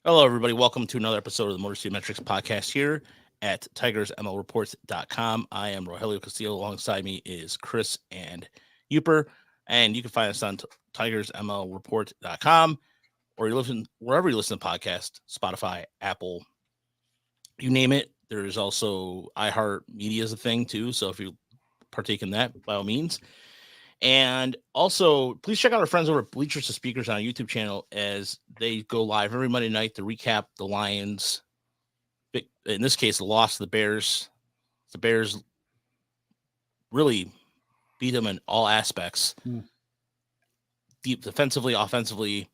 Hello, everybody. Welcome to another episode of the Motor City Metrics podcast here at TigersMLReports.com. I am Rogelio Castillo. Alongside me is Chris and Yooper. And you can find us on TigersMLReport.com or you listen wherever you listen to podcasts, Spotify, Apple, you name it. There's also iHeart Media is a thing too. So if you partake in that, by all means. And also, please check out our friends over at Bleachers to Speakers on our YouTube channel as they go live every Monday night to recap the Lions. In this case, the loss to the Bears. The Bears really beat them in all aspects, deep defensively, offensively.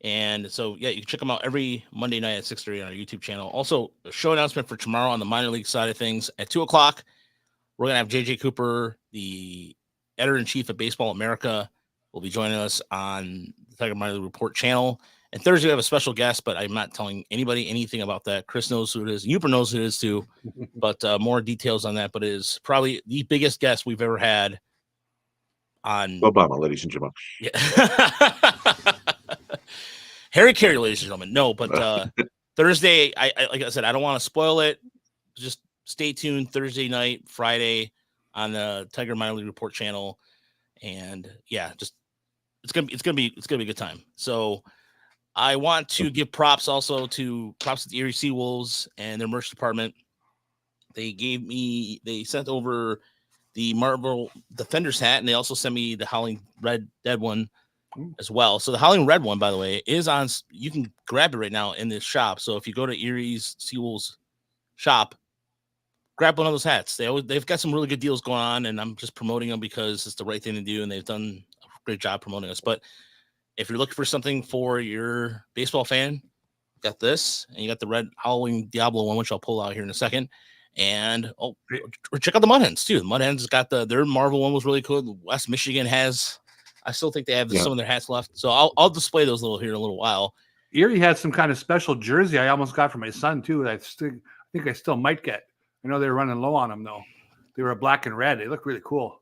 And so, yeah, you can check them out every Monday night at 6:30 on our YouTube channel. Also, a show announcement for tomorrow on the minor league side of things at 2 o'clock. We're going to have JJ Cooper, the editor-in-chief of Baseball America, will be joining us on the Tiger Minor League Report channel. And Thursday, we have a special guest, but I'm not telling anybody anything about that. Chris knows who it is. Yooper knows who it is, too. But more details on that. But it is probably the biggest guest we've ever had on Obama, ladies and gentlemen. Yeah. Harry Carey, ladies and gentlemen. No, but Thursday, I like I said, I don't want to spoil it. Just stay tuned Thursday night, Friday on the Tiger Minor League Report channel. And yeah, just it's gonna be a good time. So I want to give props also to the Erie Seawolves and their merch department. They sent over the Marvel Defenders hat, and they also sent me the Howling Red Dead one as well. So the Howling Red one, by the way, is on. You can grab it right now in this shop. So if you go to Erie's Seawolves shop, grab one of those hats. They've got some really good deals going on, and I'm just promoting them because it's the right thing to do, and they've done a great job promoting us. But if you're looking for something for your baseball fan, you got this, and you got the red Howling Diablo one, which I'll pull out here in a second. And check out the Mud Hens too. The Mud Hens got their Marvel one was really cool. West Michigan has. I still think they have some of their hats left, so I'll display those here in a little while. Erie had some kind of special jersey I almost got for my son too. That I think I still might get. I know they were running low on them though. They were black and red. They look really cool.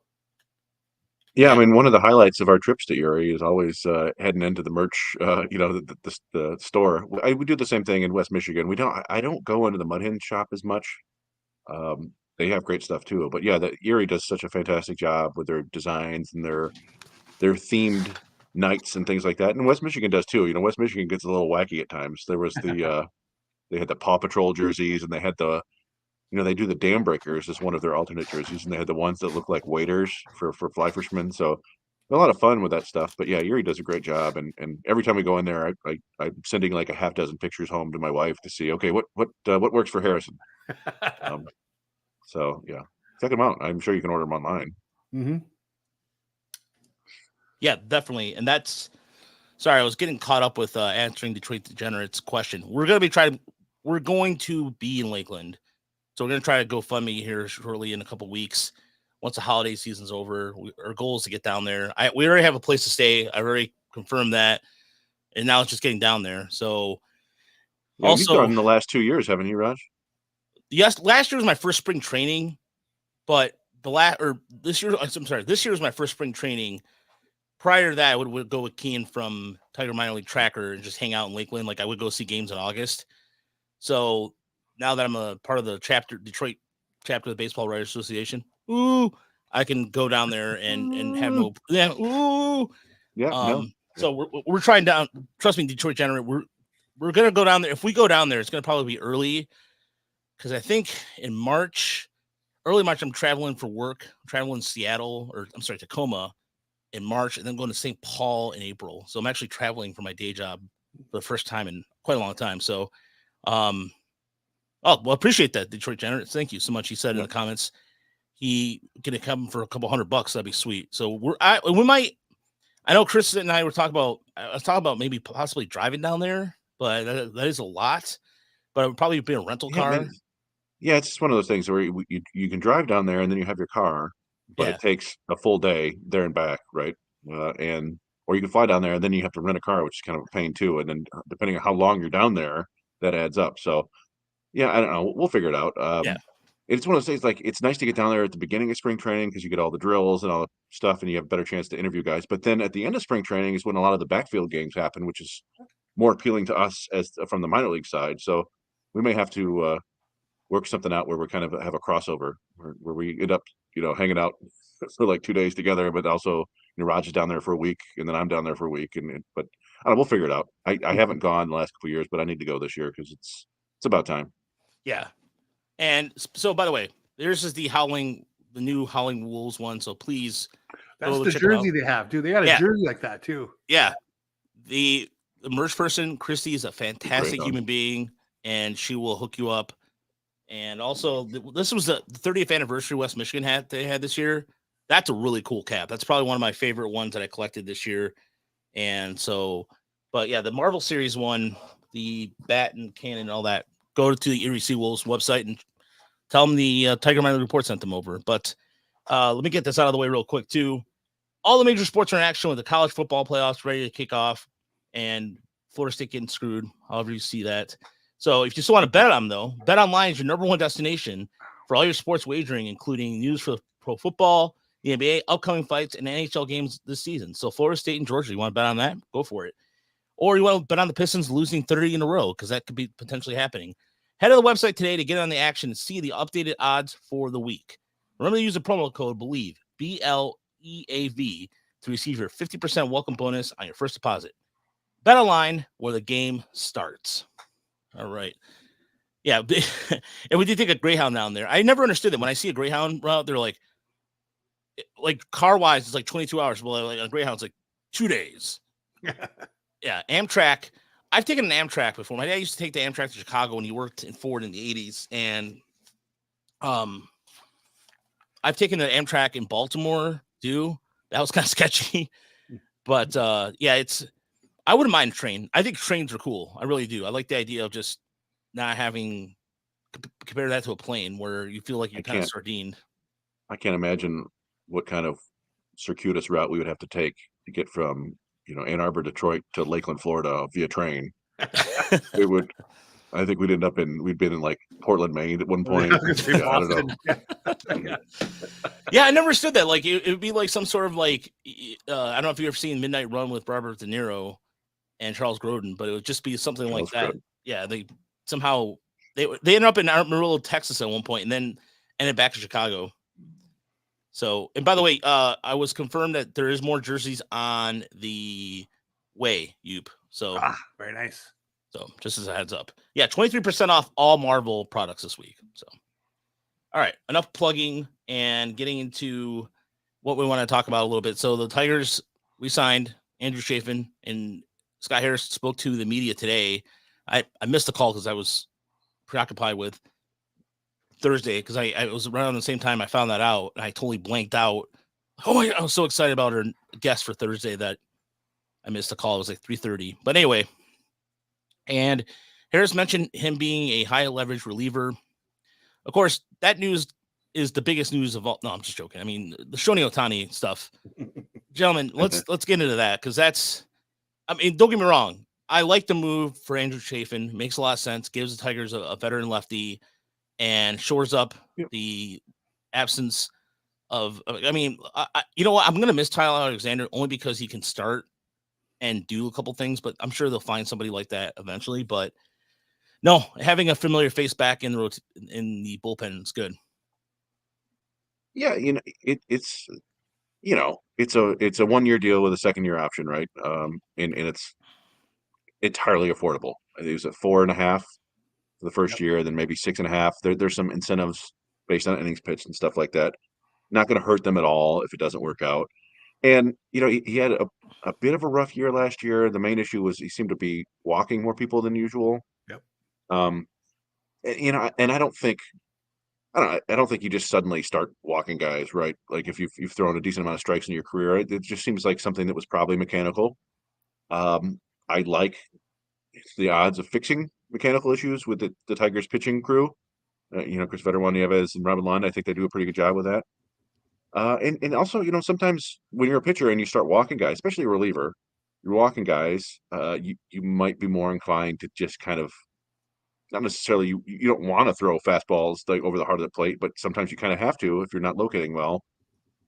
Yeah, I mean, one of the highlights of our trips to Erie is always heading into the merch, the store. We do the same thing in West Michigan. I don't go into the Mud Hen shop as much. They have great stuff too, but yeah, Erie does such a fantastic job with their designs and their themed nights and things like that. And West Michigan does too. You know, West Michigan gets a little wacky at times. There was they had the Paw Patrol jerseys, and they had they do the Dam Breakers as one of their alternate jerseys, and they had the ones that look like waiters for fly fishermen. So a lot of fun with that stuff. But yeah, Erie does a great job, and every time we go in there, I'm sending like a half dozen pictures home to my wife to see, okay, what works for Harrison. So yeah, check them out. I'm sure you can order them online. Mm-hmm. Yeah, definitely. And that's sorry, I was getting caught up with answering Detroit Degenerates question. We're going to be in Lakeland. So we're going to try to GoFundMe here shortly in a couple weeks. Once the holiday season's over, our goal is to get down there. We already have a place to stay. I already confirmed that. And now it's just getting down there. So you've done in the last 2 years, haven't you, Raj? Yes, last year was my first spring training, but this year was my first spring training. Prior to that, I would go with Kean from Tiger Minor League Tracker and just hang out in Lakeland. Like I would go see games in August. So now that I'm a part of the Detroit chapter of the Baseball Writers Association, I can go down there and have So we're trying down. Trust me, Detroit Generate. We're gonna go down there. If we go down there, it's gonna probably be early. Because I think in early March, I'm traveling for work. I'm traveling Tacoma in March, and then going to St. Paul in April. So I'm actually traveling for my day job for the first time in quite a long time. So, appreciate that, Detroit Generate. Thank you so much. He said in the comments, he gonna come for a couple $100. That'd be sweet. So I know Chris and I were talking about. I was talking about maybe possibly driving down there, but that is a lot. But it would probably be a rental car. Yeah, it's just one of those things where you can drive down there and then you have your car, but it takes a full day there and back, right? Or you can fly down there and then you have to rent a car, which is kind of a pain too. And then depending on how long you're down there, that adds up. So yeah, I don't know. We'll figure it out. It's one of those things, like, it's nice to get down there at the beginning of spring training because you get all the drills and all the stuff and you have a better chance to interview guys. But then at the end of spring training is when a lot of the backfield games happen, which is more appealing to us as from the minor league side. So we may have to work something out where we kind of have a crossover where we end up, hanging out for like 2 days together, but also Raj is down there for a week and then I'm down there for a week. But I don't know, we'll figure it out. I haven't gone the last couple of years, but I need to go this year because it's about time. Yeah. And so, by the way, theirs is the new Howling Wolves one. So please, that's the jersey they have, dude. They got a jersey like that too. Yeah. The merch person, Christy, is a fantastic human being, and she will hook you up. And also, this was the 30th anniversary West Michigan they had this year. That's a really cool cap. That's probably one of my favorite ones that I collected this year. And so, but yeah, the Marvel Series one, the bat and cannon and all that, go to the Erie Seawolves website and tell them the Tiger Minor Report sent them over. But let me get this out of the way real quick, too. All the major sports are in action with the college football playoffs ready to kick off and Florida State getting screwed, however you see that. So if you still want to bet on them, though, Bet Online is your number one destination for all your sports wagering, including news for pro football, the NBA, upcoming fights, and NHL games this season. So Florida State and Georgia, you want to bet on that? Go for it. Or you want to bet on the Pistons losing 30 in a row, because that could be potentially happening. Head to the website today to get on the action and see the updated odds for the week. Remember to use the promo code BELIEVE, BLEAV, to receive your 50% welcome bonus on your first deposit. Bet Online, where the game starts. All right. Yeah. And we did take a Greyhound down there. I never understood them. When I see a Greyhound route, they're like car wise, it's like 22 hours. Well, like a Greyhound's like 2 days. Yeah. Amtrak. I've taken an Amtrak before. My dad used to take the Amtrak to Chicago when he worked in Ford in the 80s. And I've taken an Amtrak in Baltimore too. That was kind of sketchy. But yeah, I wouldn't mind a train. I think trains are cool. I really do. I like the idea of just not having compare that to a plane where you feel like you're kind of sardined. I can't imagine what kind of circuitous route we would have to take to get from, Ann Arbor, Detroit to Lakeland, Florida via train. I think we'd been in like Portland, Maine at one point. Yeah, I don't know. Yeah, I never understood that. Like it would be like some sort of like I don't know if you've ever seen Midnight Run with Robert De Niro and Charles Grodin, but it would just be something like that. Good. Yeah, they ended up in Amarillo, Texas at one point, and then ended back in Chicago. So, and by the way, I was confirmed that there is more jerseys on the way, Yoop. So very nice. So just as a heads up. Yeah, 23% off all Marvel products this week. So all right, enough plugging and getting into what we want to talk about a little bit. So the Tigers resigned Andrew Chafin, and Scott Harris spoke to the media today. I missed the call because I was preoccupied with Thursday because I was around the same time I found that out, and I totally blanked out. Oh my God, I was so excited about our guest for Thursday that I missed the call. It was like 3:30. But anyway, and Harris mentioned him being a high leverage reliever. Of course, that news is the biggest news of all. No, I'm just joking. I mean, the Shoeni Ohtani stuff. Gentlemen, let's get into that because I mean, don't get me wrong. I like the move for Andrew Chafin. Makes a lot of sense. Gives the Tigers a veteran lefty and shores up the absence of. I mean, you know what? I'm going to miss Tyler Alexander only because he can start and do a couple things, but I'm sure they'll find somebody like that eventually. But no, having a familiar face back in the bullpen is good. Yeah, it's a 1-year deal with a second-year option, right? And it's entirely affordable. I think it was at 4.5 for the first year, then maybe 6.5. There's some incentives based on innings pitched and stuff like that. Not going to hurt them at all if it doesn't work out. And he had a bit of a rough year last year. The main issue was he seemed to be walking more people than usual. Yep. And I don't think you just suddenly start walking guys, right? Like if you've thrown a decent amount of strikes in your career, it just seems like something that was probably mechanical. I like the odds of fixing mechanical issues with the Tigers pitching crew. Chris Vedder, Juan Nieves, and Robin Lund. I think they do a pretty good job with that. And also, sometimes when you're a pitcher and you start walking guys, especially a reliever, you're walking guys, you might be more inclined to just kind of, not necessarily you don't want to throw fastballs like over the heart of the plate, but sometimes you kind of have to if you're not locating well.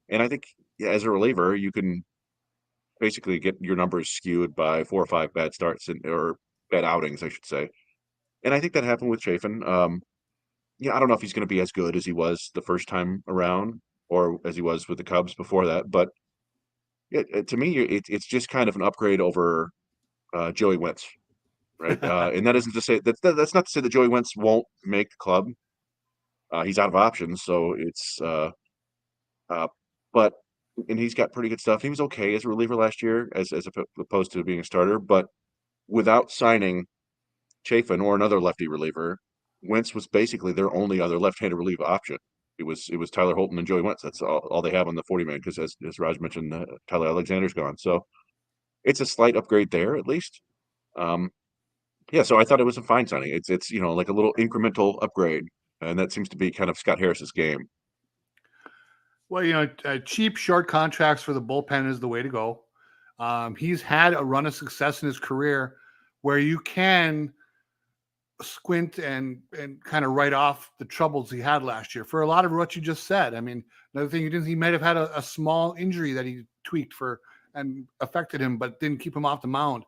And I think as a reliever, you can basically get your numbers skewed by 4 or 5 bad starts or bad outings, I should say. And I think that happened with Chafin. I don't know if he's going to be as good as he was the first time around or as he was with the Cubs before that, but to me, it's just kind of an upgrade over Joey Wentz, right? And that isn't to say that's not to say that Joey Wentz won't make the club. He's out of options, so it's but and he's got pretty good stuff. He was okay as a reliever last year, as opposed to being a starter, but without signing Chafin or another lefty reliever, Wentz was basically their only other left-handed reliever option. It was Tyler Holton and Joey Wentz. That's all they have on the 40-man because as Raj mentioned, Tyler Alexander's gone. So it's a slight upgrade there at least. So I thought it was a fine signing. It's like a little incremental upgrade, and that seems to be kind of Scott Harris's game. Well, cheap short contracts for the bullpen is the way to go. He's had a run of success in his career where you can squint and kind of write off the troubles he had last year for a lot of what you just said. I mean, another thing he might have had a small injury that he tweaked for and affected him, but didn't keep him off the mound.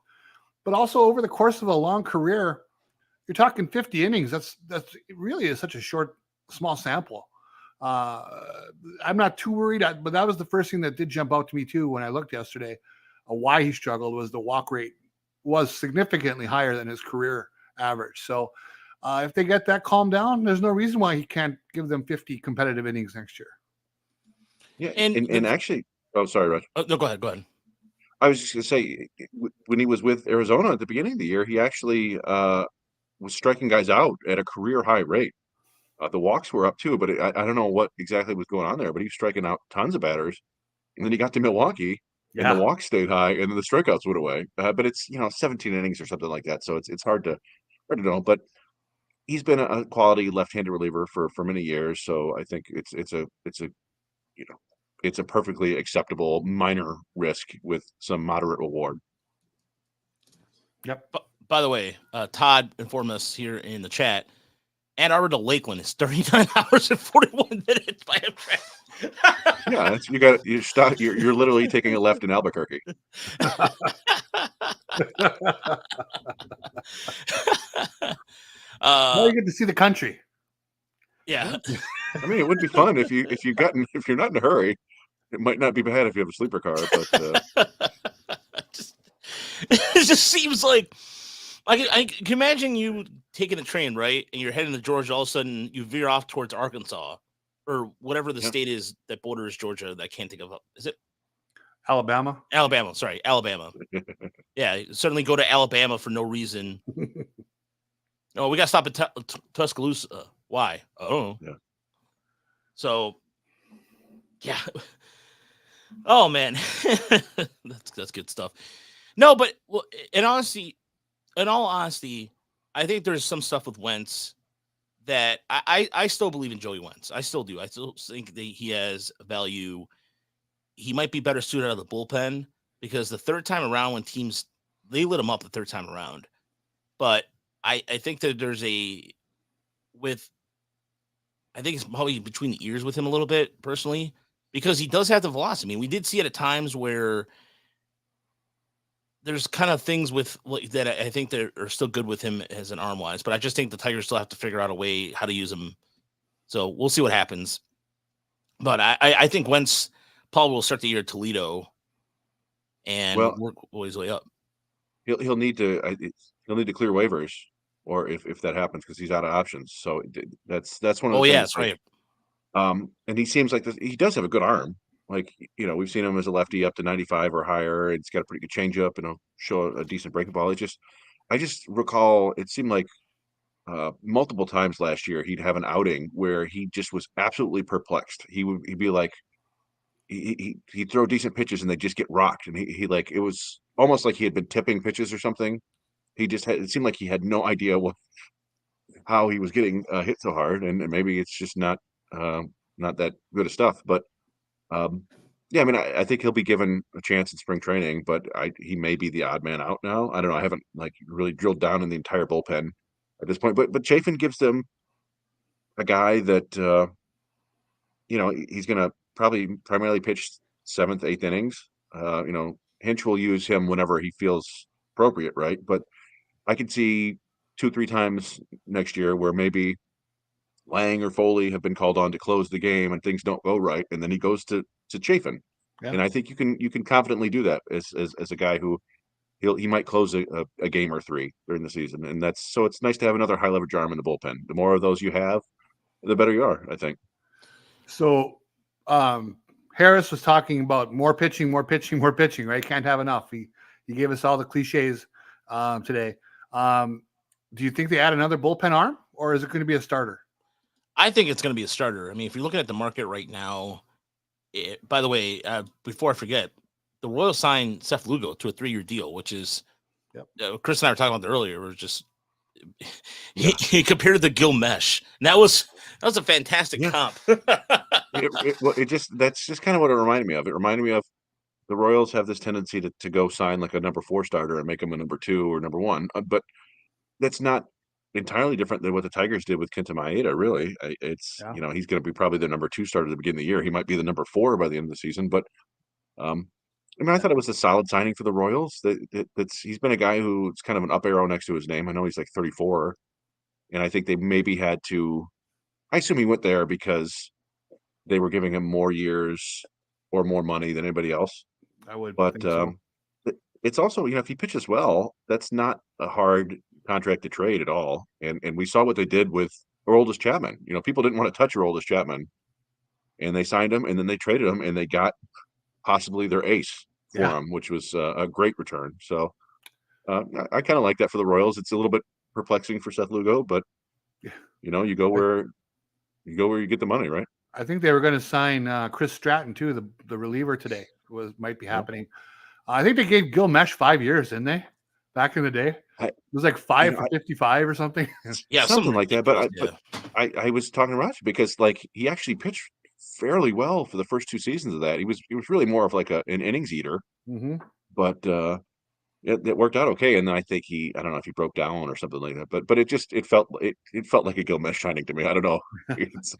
But also over the course of a long career, you're talking 50 innings. That's really is such a small sample. I'm not too worried, but that was the first thing that did jump out to me too when I looked yesterday. Why he struggled was the walk rate was significantly higher than his career average. So if they get that calmed down, there's no reason why he can't give them 50 competitive innings next year. Yeah, and actually, sorry, Raj. No, go ahead. I was just going to say, when he was with Arizona at the beginning of the year, he actually was striking guys out at a career high rate. The walks were up too, but I don't know what exactly was going on there, but he was striking out tons of batters. And then he got to Milwaukee, and the walks stayed high, and then the strikeouts went away. But it's 17 innings or something like that, so it's hard to know. But he's been a quality left-handed reliever for many years, so I think it's a perfectly acceptable minor risk with some moderate reward. Yep. By the way, Todd informed us here in the chat, Ann Arbor to Lakeland is 39 hours and 41 minutes by Amtrak. Yeah, you're literally taking a left in Albuquerque. Now you get to see the country. Yeah. I mean, it would be fun if you're not in a hurry. It might not be bad if you have a sleeper car, but it just seems like I can imagine you taking a train, right? And you're heading to Georgia, all of a sudden you veer off towards Arkansas or whatever the state is that borders Georgia that I can't think of. Is it Alabama? Sorry, Alabama. Yeah, suddenly go to Alabama for no reason. No, we got to stop at Tuscaloosa. Why? Oh. Yeah. So, yeah. Oh, man. That's good stuff. No, but in all honesty, I think there's some stuff with Wentz that I still believe in Joey Wentz. I still do. I still think that he has value. He might be better suited out of the bullpen because the third time around when teams, they lit him up the third time around. But I think that I think it's probably between the ears with him a little bit personally because he does have the velocity. I mean, we did see it at times where there's kind of things with that I think that are still good with him as an arm wise, but I just think the Tigers still have to figure out a way how to use him. So we'll see what happens. But I think Wentz Paul will start the year at Toledo and work his way up. He'll need to clear waivers, or if that happens, because he's out of options. So that's one of the things. That's right. And he seems like he does have a good arm. Like, we've seen him as a lefty up to 95 or higher. It's got a pretty good changeup and show a decent breaking ball. I just recall it seemed like multiple times last year he'd have an outing where he just was absolutely perplexed. He'd be like, he'd throw decent pitches and they just get rocked, and he like it was almost like he had been tipping pitches or something. It seemed like he had no idea how he was getting hit so hard, and maybe it's just not that good of stuff. But I mean, I think he'll be given a chance in spring training, but he may be the odd man out now. I don't know. I haven't really drilled down in the entire bullpen at this point, but Chafin gives them a guy that he's going to probably primarily pitch 7th, 8th innings. Hinch will use him whenever he feels appropriate, right? But I could see 2-3 times next year where maybe Lang or Foley have been called on to close the game and things don't go right, and then he goes to Chafin. Yeah. And I think you can confidently do that as a guy who he might close a game or 3 during the season, and so it's nice to have another high leverage arm in the bullpen. The more of those you have, the better you are, I think. So Harris was talking about more pitching, right? Can't have enough. He gave us all the cliches today. Do you think they add another bullpen arm, or is it going to be a starter? I think it's going to be a starter. I mean, if you're looking at the market right now, by the way, before I forget, the Royals signed Seth Lugo to a 3-year deal, which is, Chris and I were talking about that earlier. We're just he compared it to Gil Mesh, and that was a fantastic comp. That's just kind of what it reminded me of. It reminded me of the Royals have this tendency to go sign like a number 4 starter and make him a number 2 or number 1, but that's not entirely different than what the Tigers did with Kenta Maeda. Really, it's he's going to be probably the number 2 starter at the beginning of the year. He might be the number 4 by the end of the season, but I mean, I thought it was a solid signing for the Royals. He's been a guy who's kind of an up arrow next to his name. I know he's like 34, and I think they maybe had to. I assume he went there because they were giving him more years or more money than anybody else. I would, but it's also if he pitches well, that's not a hard contract to trade at all. And we saw what they did with Aroldis Chapman. People didn't want to touch Aroldis Chapman, and they signed him, and then they traded him, and they got possibly their ace for him, which was a great return. So I kind of like that for the Royals. It's a little bit perplexing for Seth Lugo, but you go where you get the money, right? I think they were going to sign Chris Stratton too, the reliever today. Might be happening. I think they gave Gil Mesh 5 years, didn't they? Back in the day, it was like 5 for 55 or something. Something like that. But I was talking to Roger because he actually pitched fairly well for the first 2 seasons of that. He was really more of like an innings eater, but it worked out okay. And then I think I don't know if he broke down or something like that, but it felt like a Gil Mesh shining to me. I don't know. It's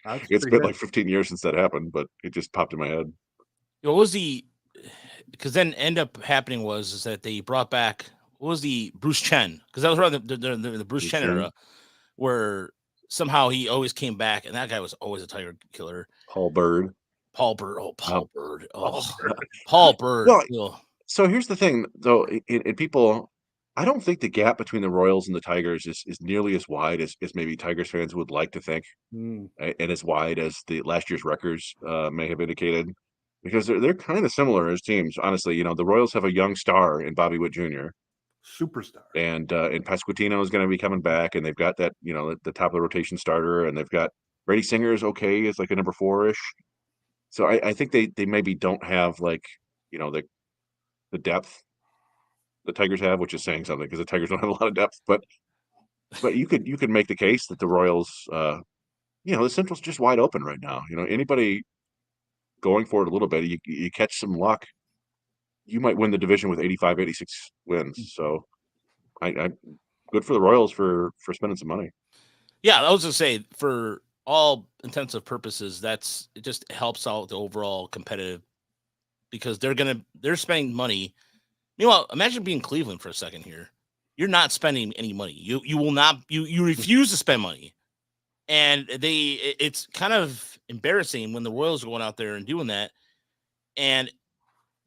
been like 15 years since that happened, but it just popped in my head. What was because then end up happening is that they brought back, what was the Bruce Chen? Because that was around the Bruce Chen era, where somehow he always came back, and that guy was always a Tiger killer. Paul Bird. Oh, Paul Bird. Oh, Paul Bird. Well, so here's the thing, though. People, I don't think the gap between the Royals and the Tigers is nearly as wide as maybe Tigers fans would like to think, and as wide as the last year's records may have indicated. Because they're kind of similar as teams, honestly. The Royals have a young star in Bobby Witt Jr., superstar, and Pasquantino is going to be coming back, and they've got that the top of the rotation starter, and they've got Brady Singer is okay, is like a number 4-ish. So I think they maybe don't have the depth the Tigers have, which is saying something because the Tigers don't have a lot of depth. But you could make the case that the Royals, the Central's just wide open right now. Anybody going for it a little bit, you catch some luck, you might win the division with 85, 86 wins. So I good for the Royals for spending some money. Yeah, I was gonna say, for all intensive purposes, it just helps out the overall competitive, because they're spending money. Meanwhile, imagine being Cleveland for a second here. You're not spending any money. You will not. You refuse to spend money. And it's kind of embarrassing when the Royals are going out there and doing that. And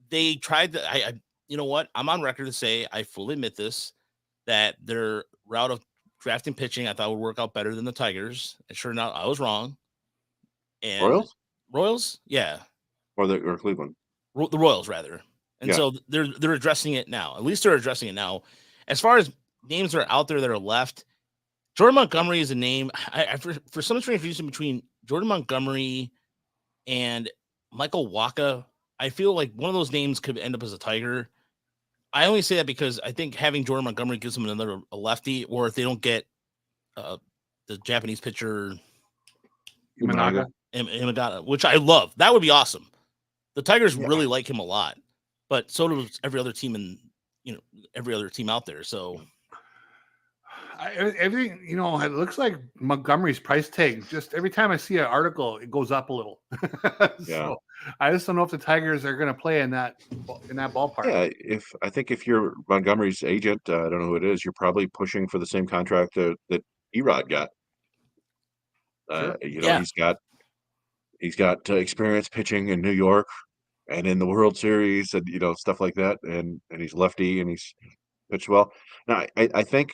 they tried to, you know what? I'm on record to say, I fully admit this, that their route of drafting pitching, I thought would work out better than the Tigers. And sure enough, I was wrong. And Royals? Yeah. Or Cleveland? The Royals, rather. And so they're addressing it now. At least they're addressing it now. As far as names that are out there that are left, Jordan Montgomery is a name. For some strange reason, between Jordan Montgomery and Michael Wacha, I feel like one of those names could end up as a Tiger. I only say that because I think having Jordan Montgomery gives them a lefty, or if they don't get the Japanese pitcher Imagata, which I love. That would be awesome. The Tigers really like him a lot, but so does every other team every other team out there. So Everything, it looks like Montgomery's price tag. Just every time I see an article, it goes up a little. Yeah. So I just don't know if the Tigers are going to play in that ballpark. Yeah, if you're Montgomery's agent, I don't know who it is, you're probably pushing for the same contract that Erod got. Sure. Yeah. He's got experience pitching in New York and in the World Series and stuff like that, and he's lefty and he's pitched well. Now I think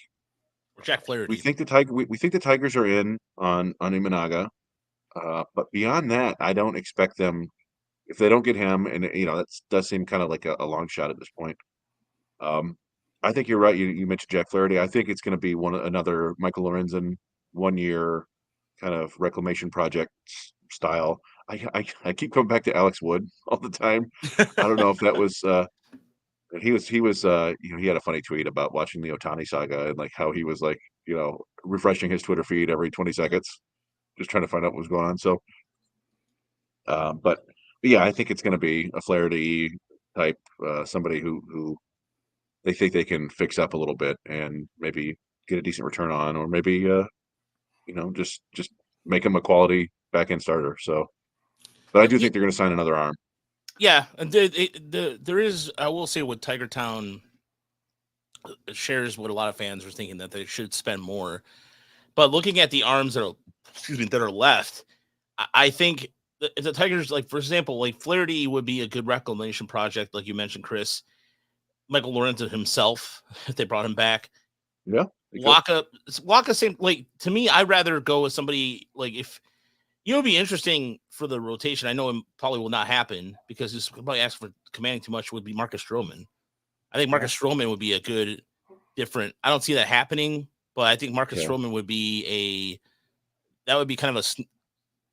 Jack Flaherty. we think the Tigers are in on Imanaga, but beyond that, I don't expect them. If they don't get him, and that does seem kind of like a long shot at this point. I think you're right. You mentioned Jack Flaherty. I think it's going to be another Michael Lorenzen 1 year kind of reclamation project style. I keep coming back to Alex Wood all the time. I don't know if that was he was he had a funny tweet about watching the Ohtani saga and like how he was like refreshing his Twitter feed every 20 seconds, just trying to find out what was going on. So, but yeah, I think it's going to be a Flaherty type, somebody who they think they can fix up a little bit and maybe get a decent return on, or maybe just make him a quality back end starter. So, but I do think they're going to sign another arm. Yeah, and there is. I will say, with Tiger Town shares what a lot of fans are thinking, that they should spend more. But looking at the arms that are left, I think the Tigers, like for example, like Flaherty would be a good reclamation project, like you mentioned, Chris. Michael Lorenzen himself, if they brought him back. Yeah. Waka, same. Like to me, I'd rather go with somebody like if it'd be interesting for the rotation. I know it probably will not happen because this probably ask for commanding too much. Would be Marcus Stroman. I think Marcus Stroman would be a good different. I don't see that happening, but I think Marcus Stroman would be that would be kind of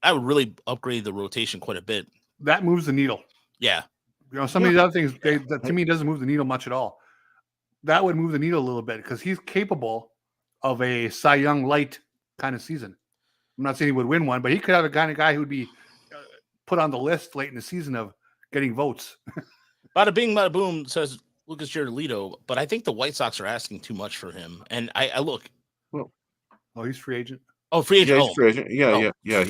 I would really upgrade the rotation quite a bit. That moves the needle. Yeah. Some of these other things, that to me doesn't move the needle much at all. That would move the needle a little bit because he's capable of a Cy Young light kind of season. I'm not saying he would win one, but he could have a kind of guy who would be put on the list late in the season of getting votes. Bada bing, bada boom, says Lucas Giolito, but I think the White Sox are asking too much for him. And I look. Well, he's free agent. Oh, free agent. Yeah, he's free agent. Yeah.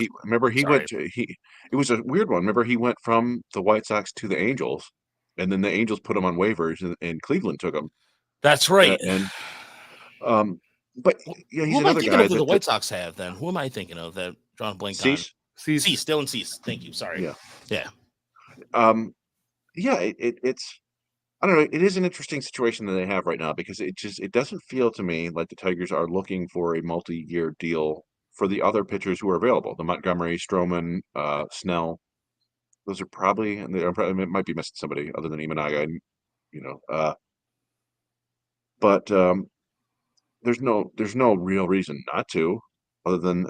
It was a weird one. Remember, he went from the White Sox to the Angels, and then the Angels put him on waivers, and Cleveland took him. That's right. But yeah, he's who am I another thinking guy of that the White Sox have then? Who am I thinking of that John blank on? Cease. Dylan Cease. Thank you. Sorry. Yeah. It's I don't know. It is an interesting situation that they have right now because it doesn't feel to me like the Tigers are looking for a multi-year deal for the other pitchers who are available. The Montgomery, Stroman, Snell. Those are probably, and it might be missing somebody other than Imanaga, but there's no real reason not to, other than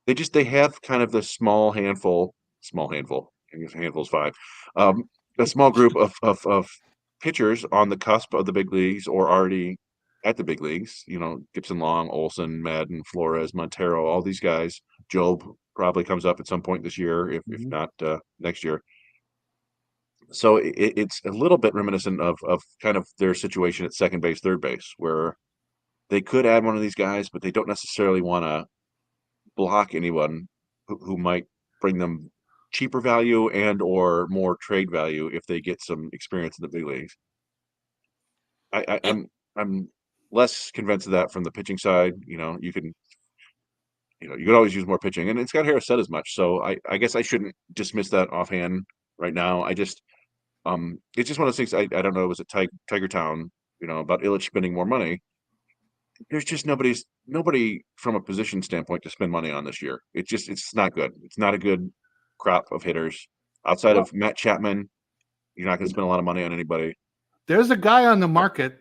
they have kind of the small handful. I guess a handful's five. A small group of pitchers on the cusp of the big leagues or already at the big leagues. Gibson Long, Olsen, Madden, Flores, Montero, all these guys. Job probably comes up at some point this year, if not next year. So it's a little bit reminiscent of kind of their situation at second base, third base, where they could add one of these guys, but they don't necessarily want to block anyone who might bring them cheaper value and or more trade value if they get some experience in the big leagues. I'm less convinced of that from the pitching side. You could always use more pitching, and Scott Harris said as much. So I guess I shouldn't dismiss that offhand right now. I just it's just one of those things. I don't know. It was at Tiger Town, about Illich spending more money. There's just nobody from a position standpoint to spend money on this year. It's not good. It's not a good crop of hitters outside of Matt Chapman. You're not going to spend a lot of money on anybody. There's a guy on the market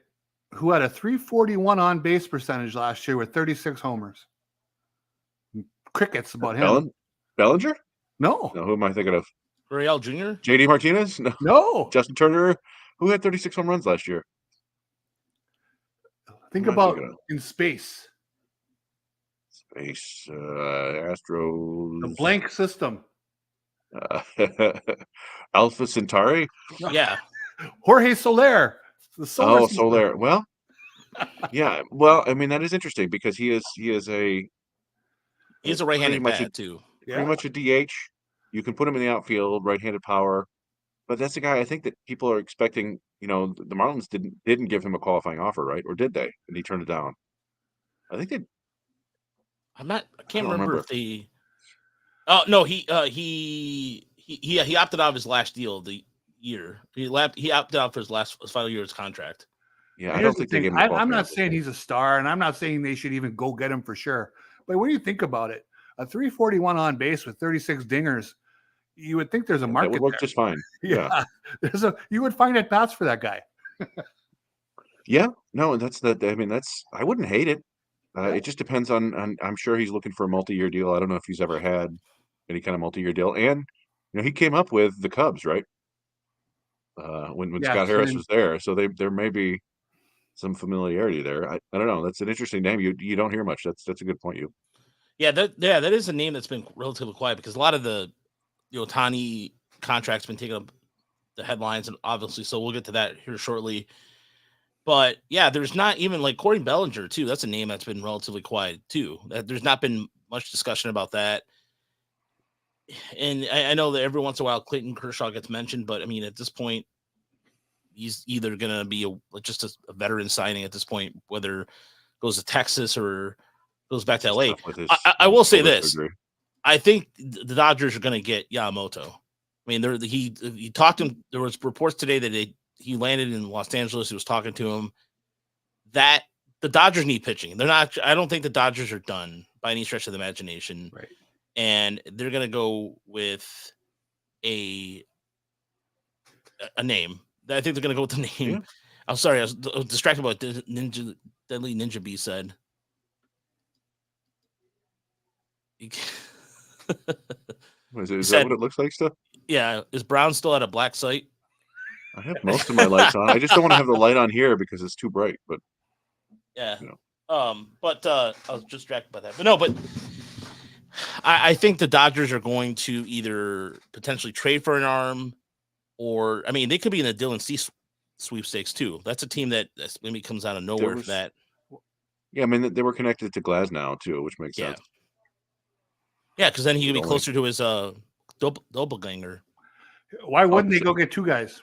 who had a 341 on base percentage last year with 36 homers. Crickets about him. Bellinger? No. Who am I thinking of? Gurriel Jr. JD Martinez? No. Justin Turner? Who had 36 home runs last year? Think about in space. Astros. The blank system. Alpha Centauri? Yeah. Jorge Soler. The solar system. Soler. Well, Yeah, well, I mean that is interesting because he is He's a pretty right-handed much bat too. a DH. You can put him in the outfield, right-handed power, but that's the guy I think that people are expecting. The Marlins didn't give him a qualifying offer, right? Or did they? And he turned it down. I think they. I can't don't remember remember. if they. Oh no, he opted out of his last deal of the year. He opted out for his final year of his contract. Yeah, I Here's don't the think they thing. gave him the I'm qualifying not offer. saying he's a star, and I'm not saying they should even go get him for sure. But when you think about it, a 341 on base with 36 dingers, you would think there's a market That would work there. just fine. Yeah. You would find at bats for that guy. Yeah, no, that's that. I mean, I wouldn't hate it. Yeah. It just depends on. I'm sure he's looking for a multi-year deal. I don't know if he's ever had any kind of multi-year deal. And he came up with the Cubs, right? When Scott Yes, Harris and was there, so there may be some familiarity there. I don't know. That's an interesting name. You don't hear much. That's a good point. That is a name that's been relatively quiet because a lot of the Ohtani contracts been taking up the headlines, and obviously, so we'll get to that here shortly. But yeah, there's not even like Corey Bellinger too. That's a name that's been relatively quiet too. There's not been much discussion about that. And I know that every once in a while Clayton Kershaw gets mentioned, but I mean at this point, he's either gonna be just a veteran signing at this point, whether it goes to Texas or goes back to LA. I will say this. Surgery. I think the Dodgers are going to get Yamamoto. I mean, he talked to him. There was reports today that he landed in Los Angeles. He was talking to him. That the Dodgers need pitching. They're not. I don't think the Dodgers are done by any stretch of the imagination. right. And they're going to go with a name. I think they're going to go with the name. Yeah. I'm sorry, I was distracted by what Deadly Ninja B said. Is that what it looks like still? Yeah. Is Brown still at a black site? I have most of my lights on. I just don't want to have the light on here because it's too bright. But yeah. But I was distracted by that. But no, but I think the Dodgers are going to either potentially trade for an arm, or I mean, they could be in a Dylan Cease sweepstakes too. That's a team that maybe comes out of nowhere for that. Yeah, I mean they were connected to Glasnow too, which makes sense. Yeah, because then he could be closer to his doppelganger. Why wouldn't they go get two guys?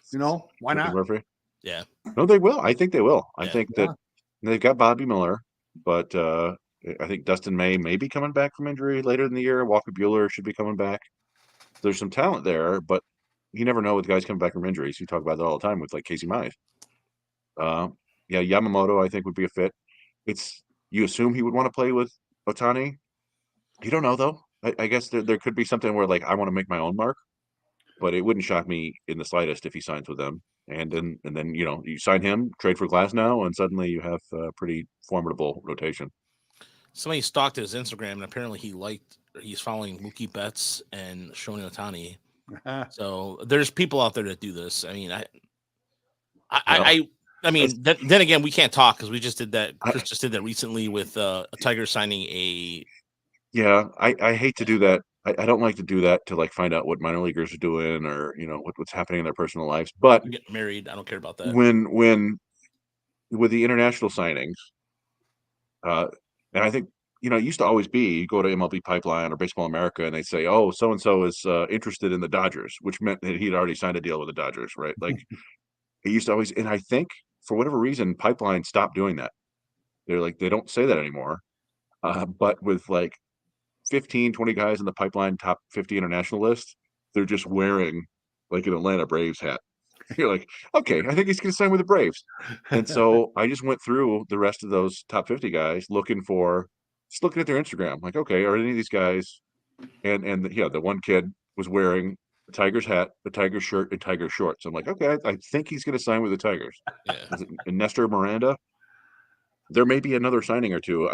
Why not? Murphy? Yeah. No, they will. I think they will. I think Yeah. that they've got Bobby Miller, but I think Dustin May be coming back from injury later in the year. Walker Buehler should be coming back. There's some talent there, but you never know with guys coming back from injuries. You talk about that all the time with like Casey Mize. Yeah, Yamamoto I think would be a fit. You assume he would want to play with Ohtani. You don't know though. I guess there could be something where like I want to make my own mark, but it wouldn't shock me in the slightest if he signs with them. And then you sign him, trade for Glasnow, and suddenly you have a pretty formidable rotation. Somebody stalked his Instagram, and apparently he's following Mookie Betts and Shoeni Ohtani. So there's people out there that do this. I mean, I mean, then again, we can't talk because we just did that. Chris just did that recently with a Tiger signing a. Yeah, I hate to do that. I don't like to do that to like find out what minor leaguers are doing or what's happening in their personal lives. But get married, I don't care about that. When with the international signings, and I think it used to always be you go to MLB Pipeline or Baseball America and they say, oh, so and so is interested in the Dodgers, which meant that he'd already signed a deal with the Dodgers, right? Like it used to always, and I think for whatever reason, Pipeline stopped doing that. They're like they don't say that anymore. But with like 15, 20 guys in the Pipeline top 50 international list, they're just wearing like an Atlanta Braves hat. You're like, okay, I think he's going to sign with the Braves. And so I just went through the rest of those top 50 guys looking at their Instagram. Like, okay, are any of these guys? And the one kid was wearing the Tigers hat, the Tigers shirt, and Tiger shorts. I'm like, okay, I think he's going to sign with the Tigers. Yeah. And Nestor Miranda, there may be another signing or two.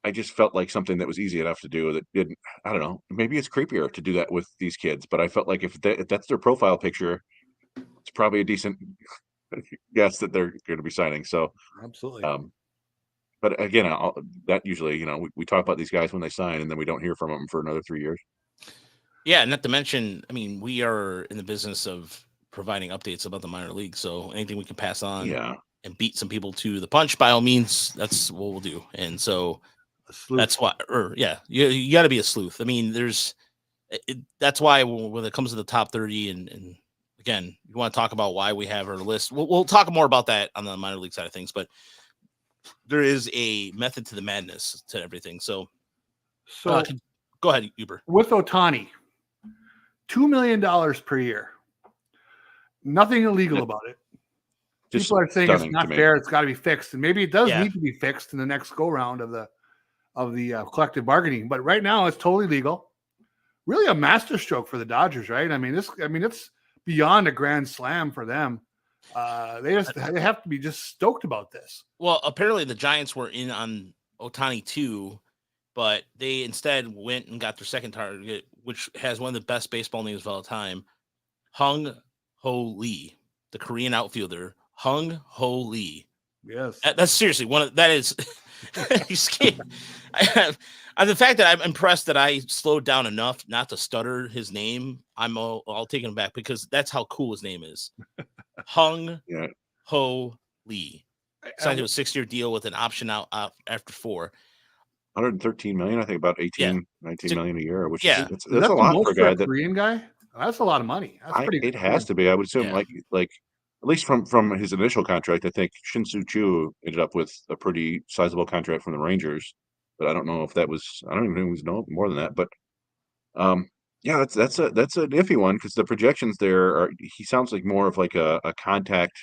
I just felt like something that was easy enough to do that didn't. I don't know. Maybe it's creepier to do that with these kids, but I felt like if that's their profile picture, it's probably a decent guess that they're going to be signing. So absolutely. But again, that usually, we talk about these guys when they sign, and then we don't hear from them for another 3 years. Yeah, not to mention, I mean, we are in the business of providing updates about the minor league, so anything we can pass on. Yeah. and beat some people to the punch, by all means, that's what we'll do. And so that's why, you got to be a sleuth. I mean, that's why when it comes to the top 30, and again, you want to talk about why we have our list. We'll talk more about that on the minor league side of things, but there is a method to the madness to everything. So go ahead, Yooper. With Ohtani, $2 million per year. Nothing illegal about it. Just people are saying it's not fair. It's got to be fixed, and maybe it does need to be fixed in the next go round of the collective bargaining. But right now, it's totally legal. Really, a masterstroke for the Dodgers, right? I mean, it's beyond a grand slam for them. They have to be just stoked about this. Well, apparently the Giants were in on Ohtani too, but they instead went and got their second target, which has one of the best baseball names of all time, Hung Ho Lee, the Korean outfielder, Hung Ho Lee. Yes, that's seriously that is. The fact that I'm impressed that I slowed down enough not to stutter his name, I'll take him back because that's how cool his name is. Hung Ho Lee signed to a 6-year deal with an option out after 4. 113 million, I think about 19 million a year, which is that's a lot for a guy. Korean guy. That's a lot of money. That's pretty good. It has to be. I would assume like at least from his initial contract, I think Shin-Soo Choo ended up with a pretty sizable contract from the Rangers, but I don't know if that was. I don't even think it was more than that. But that's an iffy one because the projections there are. He sounds like more of like a contact,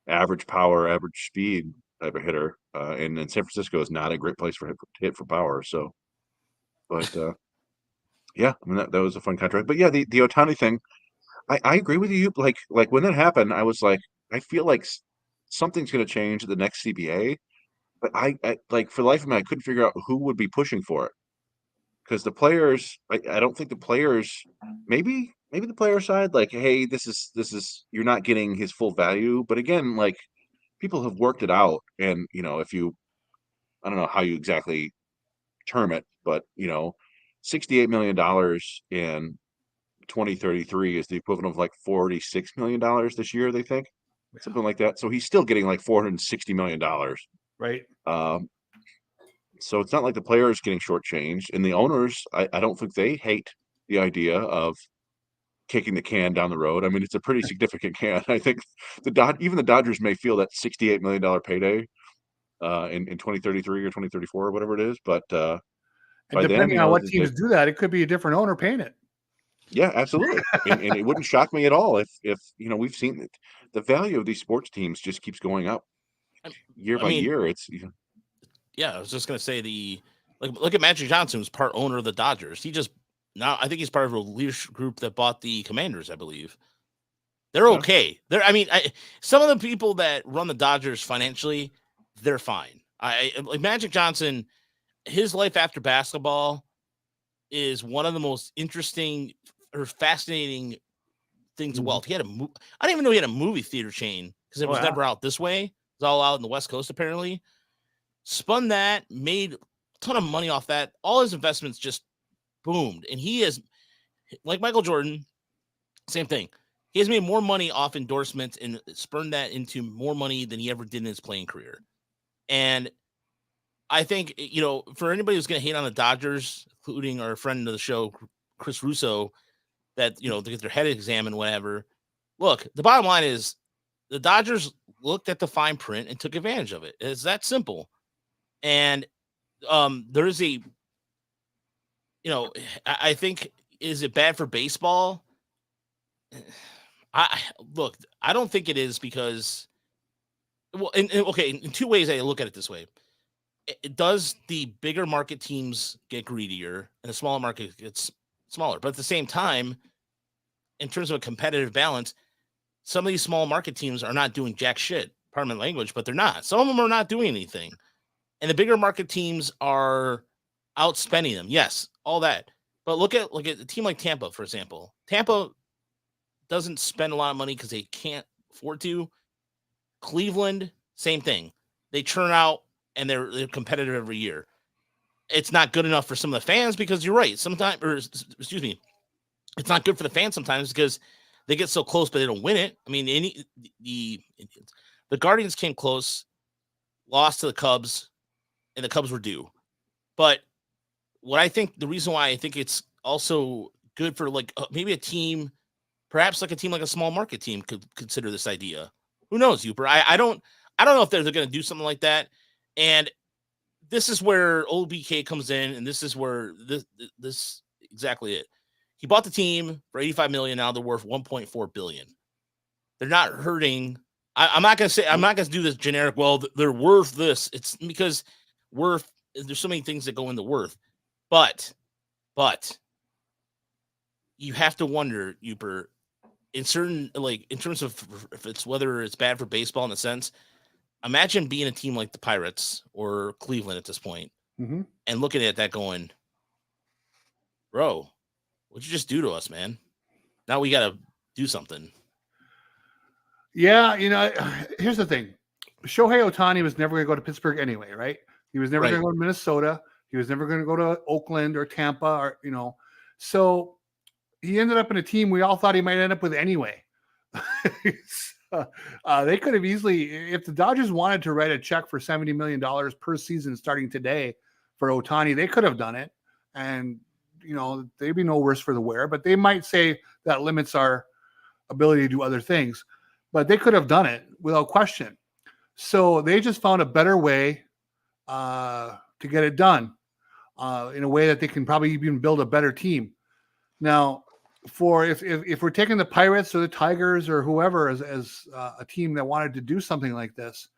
average power, average speed type of hitter, and then San Francisco is not a great place for hit for power. So, but I mean that was a fun contract. But the Ohtani thing. I agree with you. Like when that happened, I was like, I feel like something's going to change at the next CBA. But I like for the life of me, I couldn't figure out who would be pushing for it because the players. I don't think the players. Maybe the player side, like, hey, this is you're not getting his full value. But again, like people have worked it out, and if you, I don't know how you exactly term it, but $68 million in 2033 is the equivalent of like $46 million this year, they think, something like that. So he's still getting like $460 million, right? So it's not like the players getting shortchanged, and the owners. I don't think they hate the idea of kicking the can down the road. I mean, it's a pretty significant can. I think even the Dodgers may feel that $68 million payday in 2033 or 2034 or whatever it is. But and depending on what teams do that, it could be a different owner paying it. Yeah, absolutely. and it wouldn't shock me at all if we've seen that the value of these sports teams just keeps going up year by year. It's I was just gonna say look at Magic Johnson, who's part owner of the Dodgers. I think he's part of a leadership group that bought the Commanders, I believe. They're okay. Some of the people that run the Dodgers financially, they're fine. Like Magic Johnson, his life after basketball is one of the most interesting or fascinating things of wealth. He had I didn't even know he had a movie theater chain because it was never out this way. It was all out in the West Coast, apparently. Spun that, made a ton of money off that. All his investments just boomed. And he is, like Michael Jordan, same thing. He has made more money off endorsements and spurned that into more money than he ever did in his playing career. And I think, for anybody who's going to hate on the Dodgers, including our friend of the show, Chris Russo, that, they get their head examined, whatever. Look, the bottom line is the Dodgers looked at the fine print and took advantage of it. It's that simple. And there's I think, is it bad for baseball? I don't think it is because, in 2 ways I look at it this way. Does the bigger market teams get greedier and the smaller market gets smaller? But at the same time, in terms of a competitive balance, some of these small market teams are not doing jack shit. Pardon my language, but they're not. Some of them are not doing anything. And the bigger market teams are outspending them. Yes, all that. But look at a team like Tampa, for example. Tampa doesn't spend a lot of money because they can't afford to. Cleveland, same thing. They churn out and they're competitive every year. It's not good enough for some of the fans because you're right. It's not good for the fans sometimes because they get so close, but they don't win it. I mean, The Guardians came close, lost to the Cubs, and the Cubs were due. But what I think, the reason why I think it's also good for like maybe a team, perhaps like a team like a small market team could consider this idea. Who knows, Yooper? I don't know if they're going to do something like that. And this is where old BK comes in, and this is where this exactly it. He bought the team for $85 million. Now they're worth $1.4 billion. They're not hurting. I'm not going to do this generic. Well, they're worth this. It's because worth. There's so many things that go into worth, but you have to wonder, Yooper, in certain, like in terms of if it's whether it's bad for baseball in a sense. Imagine being a team like the Pirates or Cleveland at this point, and looking at that going, bro, what'd you just do to us, man? Now we got to do something. Yeah, here's the thing. Shohei Ohtani was never going to go to Pittsburgh anyway, right? He was never going to go to Minnesota. He was never going to go to Oakland or Tampa or, So he ended up in a team we all thought he might end up with anyway. They could have easily, if the Dodgers wanted to write a check for $70 million per season starting today for Ohtani, they could have done it. And, they'd be no worse for the wear, but they might say that limits our ability to do other things. But they could have done it without question. So they just found a better way to get it done in a way that they can probably even build a better team. Now, for if we're taking the Pirates or the Tigers or whoever as a team that wanted to do something like this,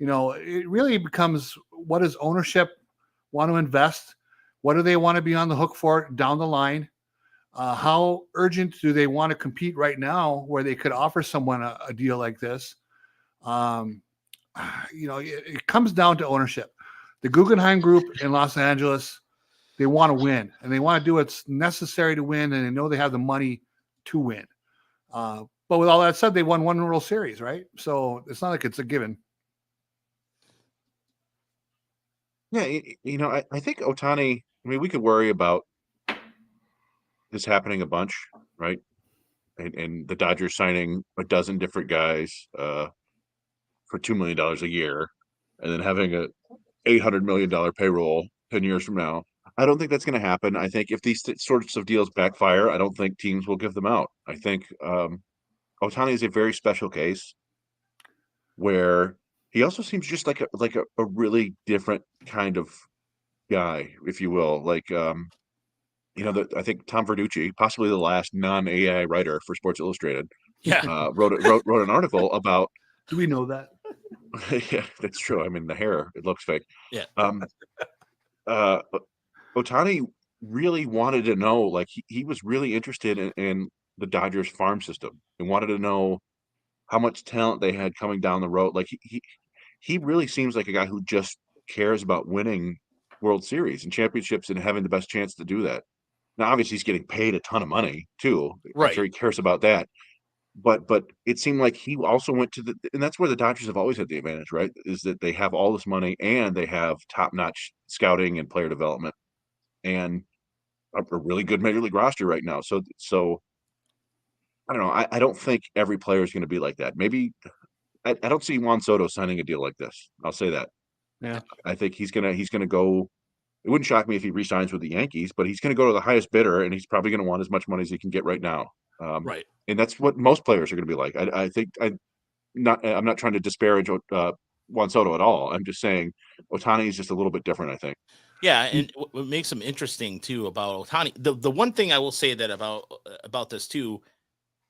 it really becomes, what does ownership want to invest? What do they want to be on the hook for down the line? How urgent do they want to compete right now where they could offer someone a deal like this? It comes down to ownership. The Guggenheim Group in Los Angeles, they want to win, and they want to do what's necessary to win, and they know they have the money to win. But with all that said, they won one World Series, right? So it's not like it's a given. Yeah, I think Ohtani, we could worry about this happening a bunch, right? And the Dodgers signing a dozen different guys for $2 million a year, and then having a $800 million payroll 10 years from now. I don't think that's going to happen. I think if these sorts of deals backfire, I don't think teams will give them out. I think Ohtani is a very special case where he also seems just like a really different kind of guy, if you will. Like, I think Tom Verducci, possibly the last non-AI writer for Sports Illustrated, wrote an article about. Do we know that? Yeah, that's true. I mean, the hair, it looks fake. Yeah. Ohtani really wanted to know, like he was really interested in the Dodgers farm system and wanted to know how much talent they had coming down the road. Like he really seems like a guy who just cares about winning World Series and championships and having the best chance to do that. Now, obviously, he's getting paid a ton of money too. Right. I'm sure he cares about that. But it seemed like he also went to and that's where the Dodgers have always had the advantage, right? Is that they have all this money and they have top-notch scouting and player development and a really good major league roster right now. So I don't know. I don't think every player is going to be like that. Maybe I don't see Juan Soto signing a deal like this. I'll say that. Yeah. I think he's gonna go. It wouldn't shock me if he re-signs with the Yankees, but he's going to go to the highest bidder, and he's probably going to want as much money as he can get right now. Right. And that's what most players are going to be like. I think I'm not trying to disparage Juan Soto at all. I'm just saying Ohtani is just a little bit different, I think. Yeah, and what makes him interesting too about Ohtani, the one thing I will say that about this too,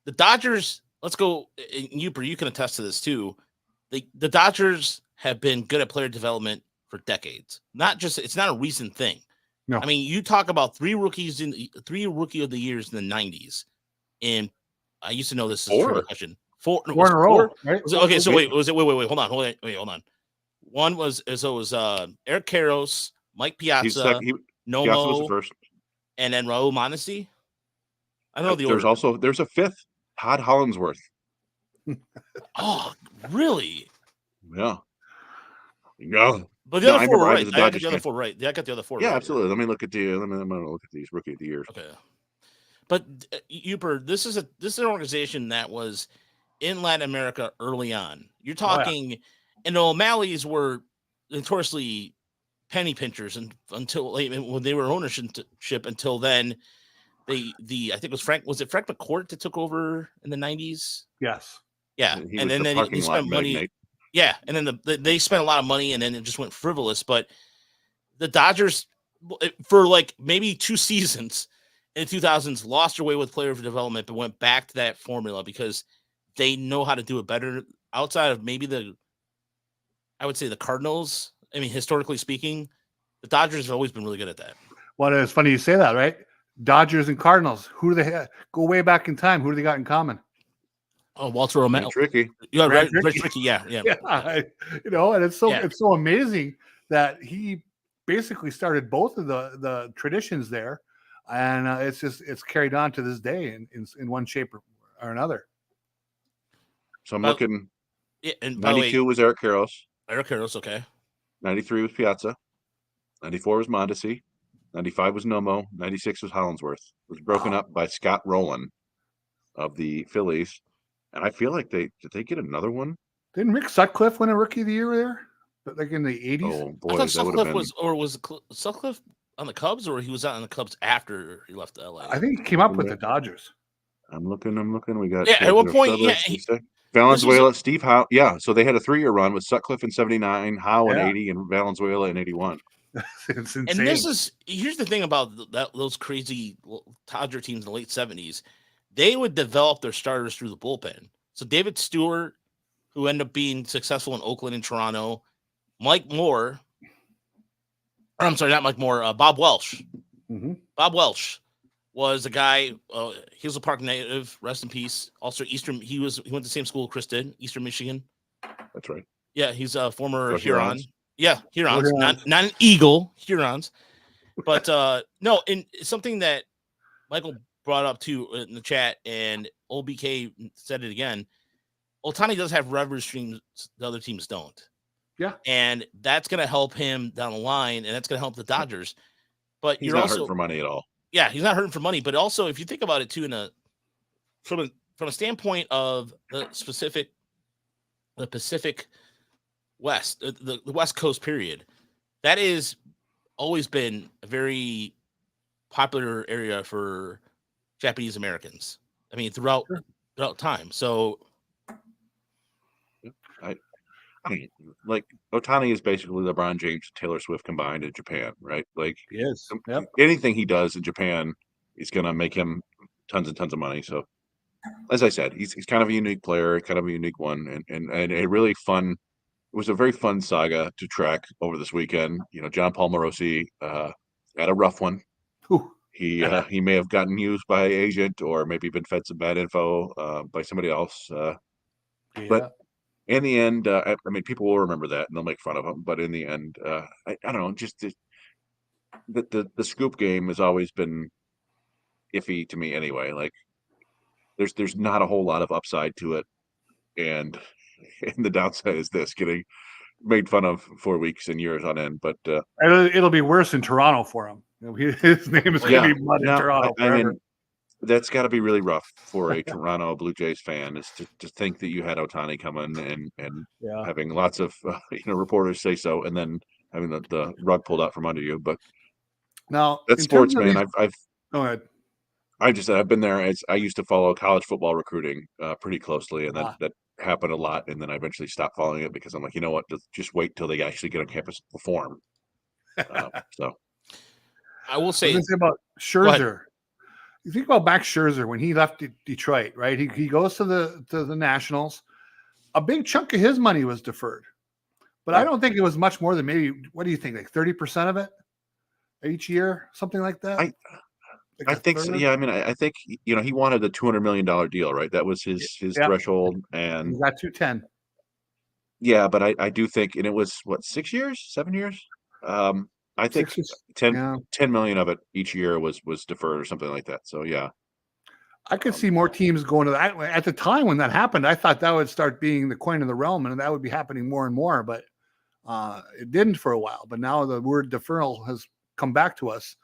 the Dodgers. Let's go, Yooper, you can attest to this too. The Dodgers have been good at player development for decades. It's not a recent thing. No. I mean, you talk about three rookie of the years in the 90s, and I used to know this is a trivia question. Four in a row, right? Okay, so wait, was it? Wait, hold on. One was Eric Karros, Mike Piazza, Nomo, Piazza was the first, and then Raul Mondesi. I don't know the order. There's a fifth, Todd Hollinsworth. Oh, really? Yeah. No. But the other four were right. I got the other four right. Yeah, I got the other four right. Yeah, absolutely. Let me look at these rookie of the years. Okay. But Yooper, this is an organization that was in Latin America early on. You're Oh, yeah. talking, and the O'Malleys were notoriously penny pinchers until when they were ownership. Until then, I think it was Frank McCourt that took over in the 90s. Yes. Yeah, He and was then the they parking lot spent money. magnate. Yeah, and then they spent a lot of money, and then it just went frivolous. But the Dodgers, for like maybe 2 seasons in the 2000s, lost their way with player development, but went back to that formula because they know how to do it better. Outside of maybe I would say the Cardinals. I mean, historically speaking, the Dodgers have always been really good at that. Well, it's funny you say that, right? Dodgers and Cardinals. Who do they have? Go way back in time. Who do they got in common? Oh, Walter O'Malley. Tricky. Yeah, Brad right. Tricky. Tricky. Yeah. Yeah, and it's so amazing that he basically started both of the traditions there, and it's carried on to this day in one shape or another. So I'm looking. Yeah, and 92 was Eric Karros. Eric Karros, okay. 93 was Piazza. 94 was Mondesi. 95 was Nomo. 96 was Hollinsworth. It was broken up by Scott Rowland of the Phillies. And I feel like did they get another one? Didn't Rick Sutcliffe win a Rookie of the Year there? But like in the 80s? Oh boy, I thought that would have been. was Sutcliffe on the Cubs, or he was out on the Cubs after he left LA? I think he came up with the Dodgers. I'm looking. We got at one point, Valenzuela, Steve Howe. Yeah, so they had a 3-year run with Sutcliffe in 79, Howe in 80, and Valenzuela in 81. It's insane. And here's the thing about those crazy Dodger teams in the late 70s. They would develop their starters through the bullpen. So David Stewart, who ended up being successful in Oakland and Toronto, Bob Welsh. Mm-hmm. Bob Welsh was a guy. He was a Park native. Rest in peace. Also, Eastern. He went to the same school Chris did, Eastern Michigan. That's right. Yeah, he's a former Huron. Yeah, Hurons, not an Eagle, Hurons. But no, and something that Michael brought up too in the chat, and old BK said it again. Ohtani does have revenue streams the other teams don't. Yeah, and that's going to help him down the line, and that's going to help the Dodgers. But he's not hurting for money at all. Yeah, he's not hurting for money. But also, if you think about it too, from a standpoint of the Pacific West, the West Coast period, that is always been a very popular area for Japanese Americans. I mean, throughout time. So, I mean, like Ohtani is basically LeBron James and Taylor Swift combined in Japan, right? Like he is. Yep. Anything he does in Japan is going to make him tons and tons of money. So, as I said, he's kind of a unique player, kind of a unique one, and a really fun. It was a very fun saga to track over this weekend. You know, John Paul Morosi had a rough one. Ooh. He may have gotten used by an agent, or maybe been fed some bad info by somebody else. But in the end, I mean, people will remember that and they'll make fun of him. But in the end, I don't know. Just the scoop game has always been iffy to me, anyway. Like, there's not a whole lot of upside to it, and the downside is this: getting made fun of for weeks and years on end. But it'll be worse in Toronto for him. His name is going to be mud in Toronto forever. I mean, that's got to be really rough for a Toronto Blue Jays fan, is to think that you had Ohtani coming and having lots of reporters say so, and then having the rug pulled out from under you. But now that's sports, man. I've go ahead. I've been there. I used to follow college football recruiting pretty closely, and that happened a lot. And then I eventually stopped following it because I'm like, you know what? Just wait till they actually get on campus and perform. So I will say about Scherzer. You think about Max Scherzer when he left Detroit, right? He goes to the Nationals. A big chunk of his money was deferred, but I don't think it was much more than maybe, what do you think, like 30% of it each year, something like that? I think so. Yeah, I mean, I think he wanted the $200 million deal, right? That was his threshold, and he got 210. Yeah, but I do think, and it was what, 6 years, 7 years? I think 10 million of it each year was deferred or something like that. So yeah, I could see more teams going to that. At the time when that happened, I thought that would start being the coin of the realm, and that would be happening more and more. But it didn't for a while. But now the word deferral has come back to us,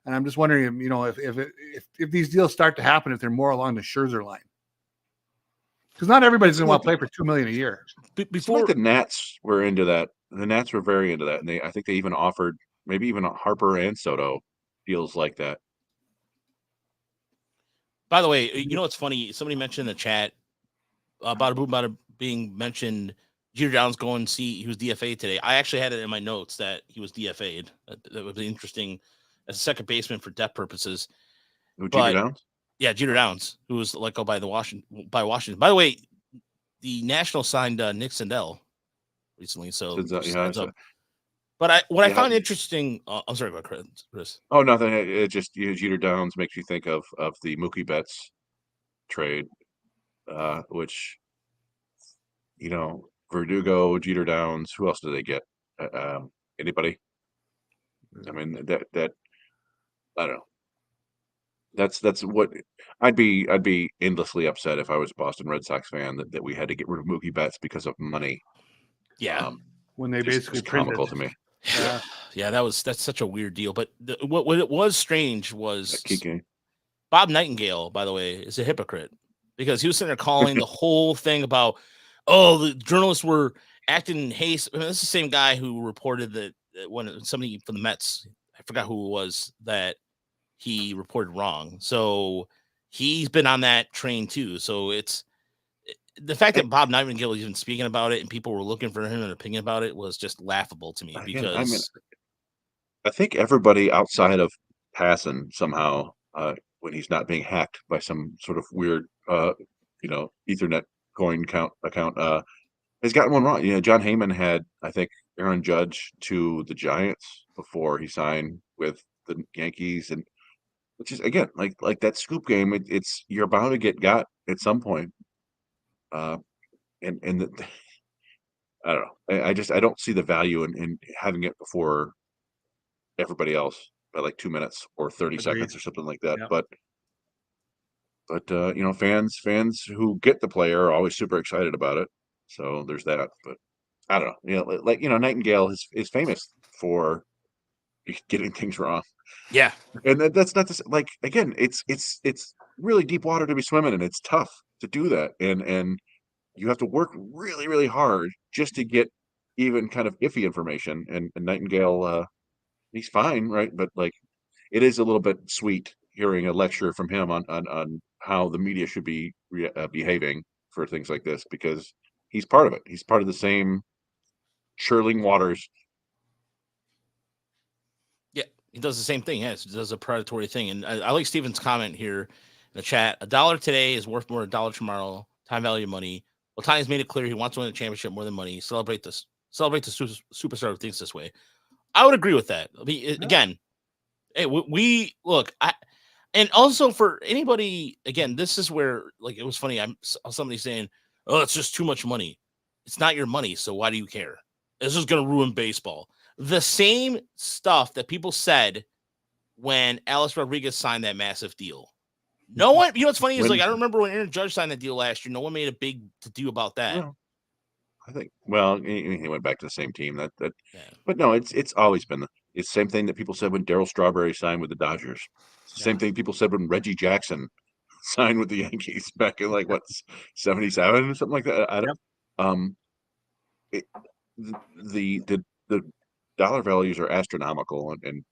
and I'm just wondering, if these deals start to happen, if they're more along the Scherzer line. Because not everybody's going to want to play for $2 million a year. Before the Nats were into that, the Nats were very into that, and I think they even offered maybe even Harper and Soto deals like that. By the way, you know what's funny? Somebody mentioned in the chat about it being mentioned. Jeter Downs going see he was DFA'd today. I actually had it in my notes that he was DFA'd. That would be interesting as a second baseman for depth purposes. Jeter Downs? Yeah, Jeter Downs, who was let go by Washington. By the way, the Nationals signed Nick Sandell recently. So, but I found interesting. I'm sorry about Chris. Oh, nothing. It just Jeter Downs makes you think of the Mookie Betts trade, which Verdugo, Jeter Downs. Who else did they get? Anybody? I mean that I don't know. That's what I'd be endlessly upset if I was a Boston Red Sox fan that we had to get rid of Mookie Betts because of money. Yeah, when they basically comical to me. Yeah, that's such a weird deal. But what it was strange was Bob Nightingale, by the way, is a hypocrite because he was sitting there calling the whole thing about, the journalists were acting haste. I mean, this is the same guy who reported that when somebody from the Mets, I forgot who it was, that he reported wrong. So he's been on that train too. So it's the fact that Bob Nightingale was even speaking about it and people were looking for him an opinion about it was just laughable to me because I think everybody outside of Passan somehow, when he's not being hacked by some sort of weird, Ethernet coin account, has gotten one wrong. John Heyman had, I think, Aaron Judge to the Giants before he signed with the Yankees, and which is again like that scoop game. It's you're bound to get got at some point. I don't know. I don't see the value in having it before everybody else by like 2 minutes or 30 seconds or something like that. Yep. But fans who get the player are always super excited about it. So there's that. But I don't know. Nightingale is famous for getting things wrong. Yeah, and that's not this. Like again, it's really deep water to be swimming in. It's tough to do that, and you have to work really, really hard just to get even kind of iffy information. And Nightingale, he's fine, right? But like, it is a little bit sweet hearing a lecture from him on how the media should be behaving for things like this, because he's part of it. He's part of the same churling waters. Yeah, he does the same thing. Yes, he does a predatory thing. And I like Steven's comment here in the chat. $1 today is worth more than $1 tomorrow. Time value of money. Ohtani's made it clear he wants to win a championship more than money. Celebrate the superstar who thinks this way. I would agree with that. I mean, again, hey, we look. And also for anybody, again, this is where, like, it was funny. I saw somebody saying, "Oh, it's just too much money." It's not your money, so why do you care? This is going to ruin baseball. The same stuff that people said when Alex Rodriguez signed that massive deal. No one, what's funny is, like, I don't remember when Aaron Judge signed the deal last year. No one made a big to do about that. Well, I think, he went back to the same team. But no, it's always been the same thing that people said when Darryl Strawberry signed with the Dodgers. It's the same thing people said when Reggie Jackson signed with the Yankees back in 77 or something like that. I don't. The dollar values are astronomical, and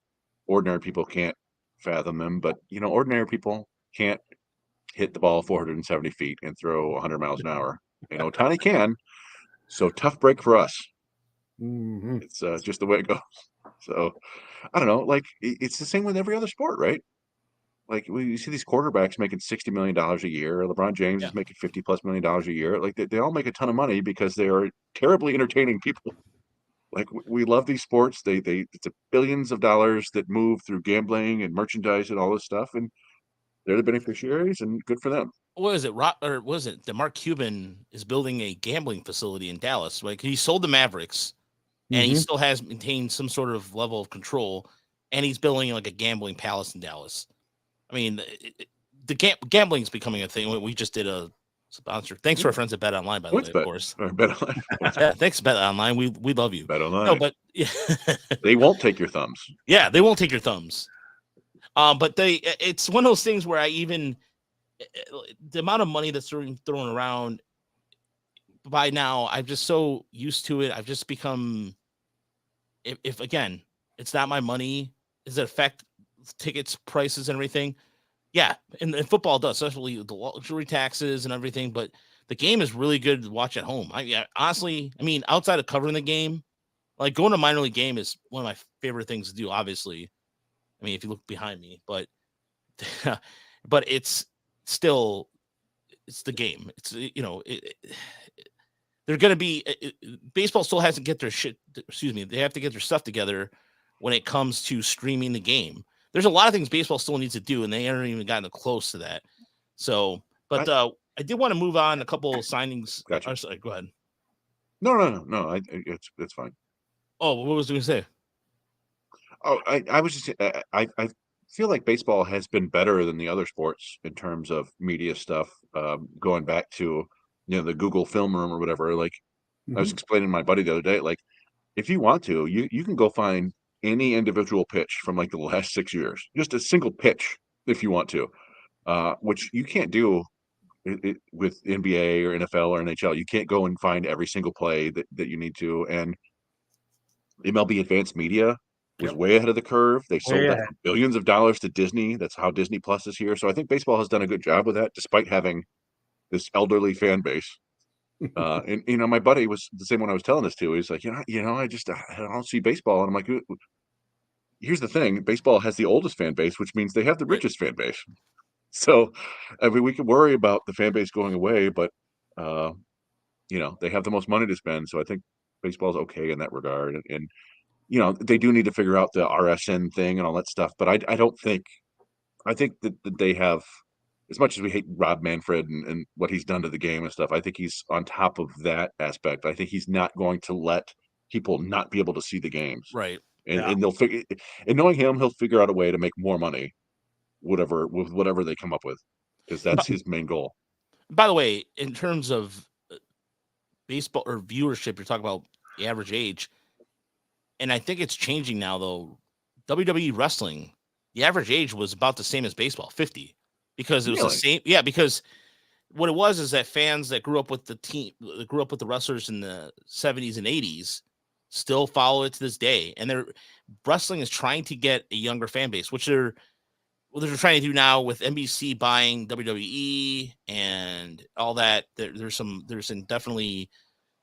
ordinary people can't fathom them. But ordinary people can't hit the ball 470 feet and throw 100 miles an hour. Ohtani can. So tough break for us. Mm-hmm. It's just the way it goes. So I don't know. Like, it's the same with every other sport, right? Like, we see these quarterbacks making $60 million a year. LeBron James is making $50+ million a year. Like, they all make a ton of money because they are terribly entertaining people. Like, we love these sports. It's billions of dollars that move through gambling and merchandise and all this stuff, and they're the beneficiaries, and good for them. What is it? That Mark Cuban is building a gambling facility in Dallas? Like, he sold the Mavericks, and he still has maintained some sort of level of control, and he's building like a gambling palace in Dallas. I mean, the gambling is becoming a thing. We just did a sponsor. Thanks to our friends at Bet Online, by the way, of course. Bet Online. Yeah, thanks, Bet Online. We love you. Bet Online. No, but they won't take your thumbs. Yeah, they won't take your thumbs. But it's one of those things where the amount of money that's thrown around, by now I'm just so used to it. I've just become, if again, it's not my money. Does it affect tickets, prices, and everything? Yeah, and football does, especially the luxury taxes and everything. But the game is really good to watch at home. Honestly, I mean, outside of covering the game, like going to a minor league game is one of my favorite things to do. Obviously, I mean, if you look behind me, but but it's still the game. It's they're going to be baseball still hasn't get their shit. Excuse me, they have to get their stuff together when it comes to streaming the game. There's a lot of things baseball still needs to do, and they haven't even gotten close to that. So, but I did want to move on a couple of signings. Gotcha. Sorry, go ahead. No. It's fine. Oh, what was I going to say? Oh, I was just I feel like baseball has been better than the other sports in terms of media stuff. Going back to the Google Film Room or whatever. Like I was explaining to my buddy the other day, like if you want to, you can go find any individual pitch from like the last 6 years, just a single pitch if you want to, which you can't do with NBA or NFL or NHL. You can't go and find every single play that you need to. And MLB Advanced Media was way ahead of the curve. They sold that for billions of dollars to Disney. That's how Disney Plus is here. So I think baseball has done a good job with that, despite having this elderly fan base. And my buddy was the same one I was telling this to. He's like, I don't see baseball. And I'm like, here's the thing: baseball has the oldest fan base, which means they have the richest fan base. So, I mean, we can worry about the fan base going away, but they have the most money to spend. So I think baseball's okay in that regard. And they do need to figure out the RSN thing and all that stuff. But I don't think, I think that they have, as much as we hate Rob Manfred and what he's done to the game and stuff, I think he's on top of that aspect. I think he's not going to let people not be able to see the games. Right. And they'll figure, and knowing him, he'll figure out a way to make more money, whatever they come up with, because that's his main goal. By the way, in terms of baseball or viewership, you're talking about the average age. And I think it's changing now, though. WWE wrestling, the average age was about the same as baseball, 50, because it was the same. Yeah, because what it was is that fans that grew up with the team, grew up with the wrestlers in the 70s and 80s, still follow it to this day. And wrestling is trying to get a younger fan base, which they're trying to do now with NBC buying WWE and all that. There's definitely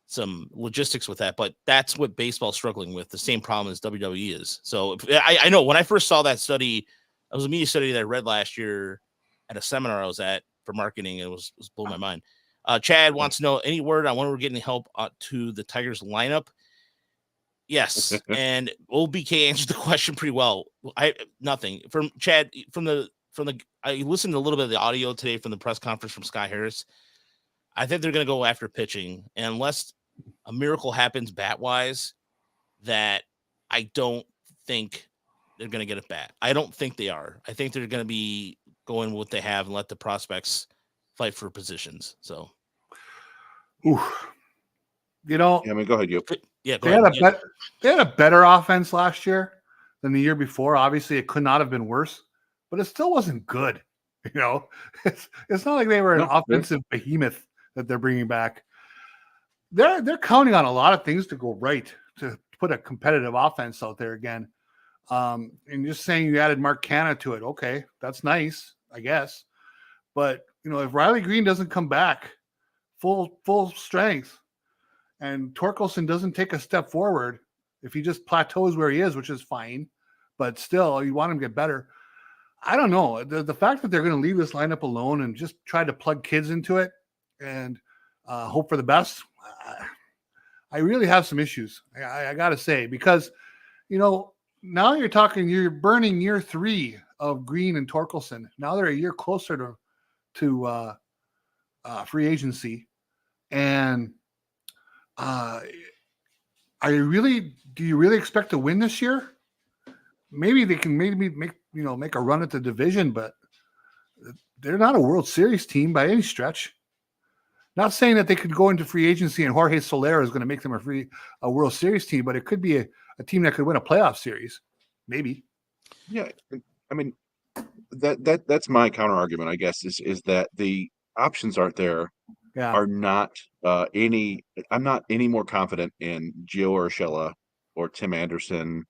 some logistics with that, but that's what baseball's struggling with. The same problem as WWE is. So I know when I first saw that study, it was a media study that I read last year at a seminar I was at for marketing. It was blowing my mind. Chad wants to know any word on when we're getting help to the Tigers lineup. Yes. And OBK answered the question pretty well. Nothing from Chad I listened to a little bit of the audio today from the press conference from Scott Harris. I think they're going to go after pitching, and unless a miracle happens bat wise, that I don't think they're going to get a bat. I don't think they are. I think they're going to be going with what they have and let the prospects fight for positions. So, I mean, go ahead, you. Yeah, go ahead. They had a better offense last year than the year before. Obviously, it could not have been worse, but it still wasn't good. It's not like they were an offensive behemoth that they're bringing back. They're counting on a lot of things to go right to put a competitive offense out there again. And just saying you added Mark Canha to it, okay, that's nice, I guess. But if Riley Green doesn't come back full strength, and Torkelson doesn't take a step forward, if he just plateaus where he is, which is fine, but still you want him to get better. I don't know. The fact that they're going to leave this lineup alone and just try to plug kids into it and hope for the best, I really have some issues. I got to say, because, now you're burning year 3 of Green and Torkelson. Now they're a year closer to free agency. And do you really expect to win this year? Maybe they can make a run at the division, but they're not a World Series team by any stretch. Not saying that they could go into free agency and Jorge Soler is going to make them a World Series team, but it could be a team that could win a playoff series, maybe. Yeah, I mean that's my counter argument, I guess, is that the options aren't there are not I'm not any more confident in Gio Urshela or Tim Anderson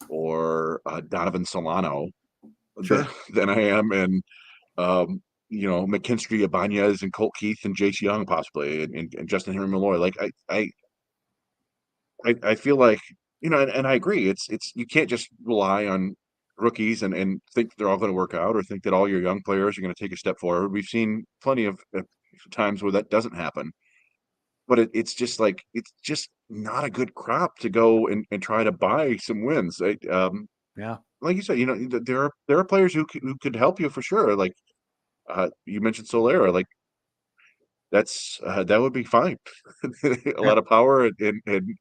or Donovan Solano Sure. than I am in McKinstry, Ibanez, and Colt Keith and Jace Young possibly, and Justin Henry Malloy. Like I feel like, and I agree. It's you can't just rely on rookies and think they're all going to work out, or think that all your young players are going to take a step forward. We've seen plenty of times where that doesn't happen. But it's just not a good crop to go and try to buy some wins. Yeah. Like you said, there are players who could help you for sure. Like you mentioned Solera, like that would be fine. A lot of power and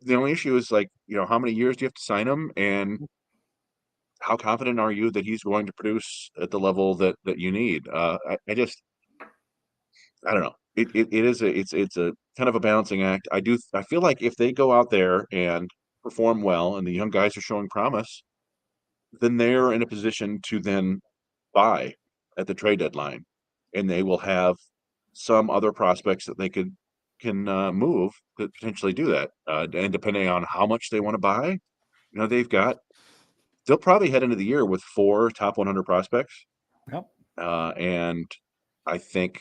the only issue is, like, how many years do you have to sign him, and how confident are you that he's going to produce at the level that you need? I don't know. It's a kind of a balancing act. I feel like if they go out there and perform well, and the young guys are showing promise, then they're in a position to then buy at the trade deadline, and they will have some other prospects that they can move to potentially do that. And depending on how much they want to buy, they'll probably head into the year with 4 top 100 prospects. Yep. And I think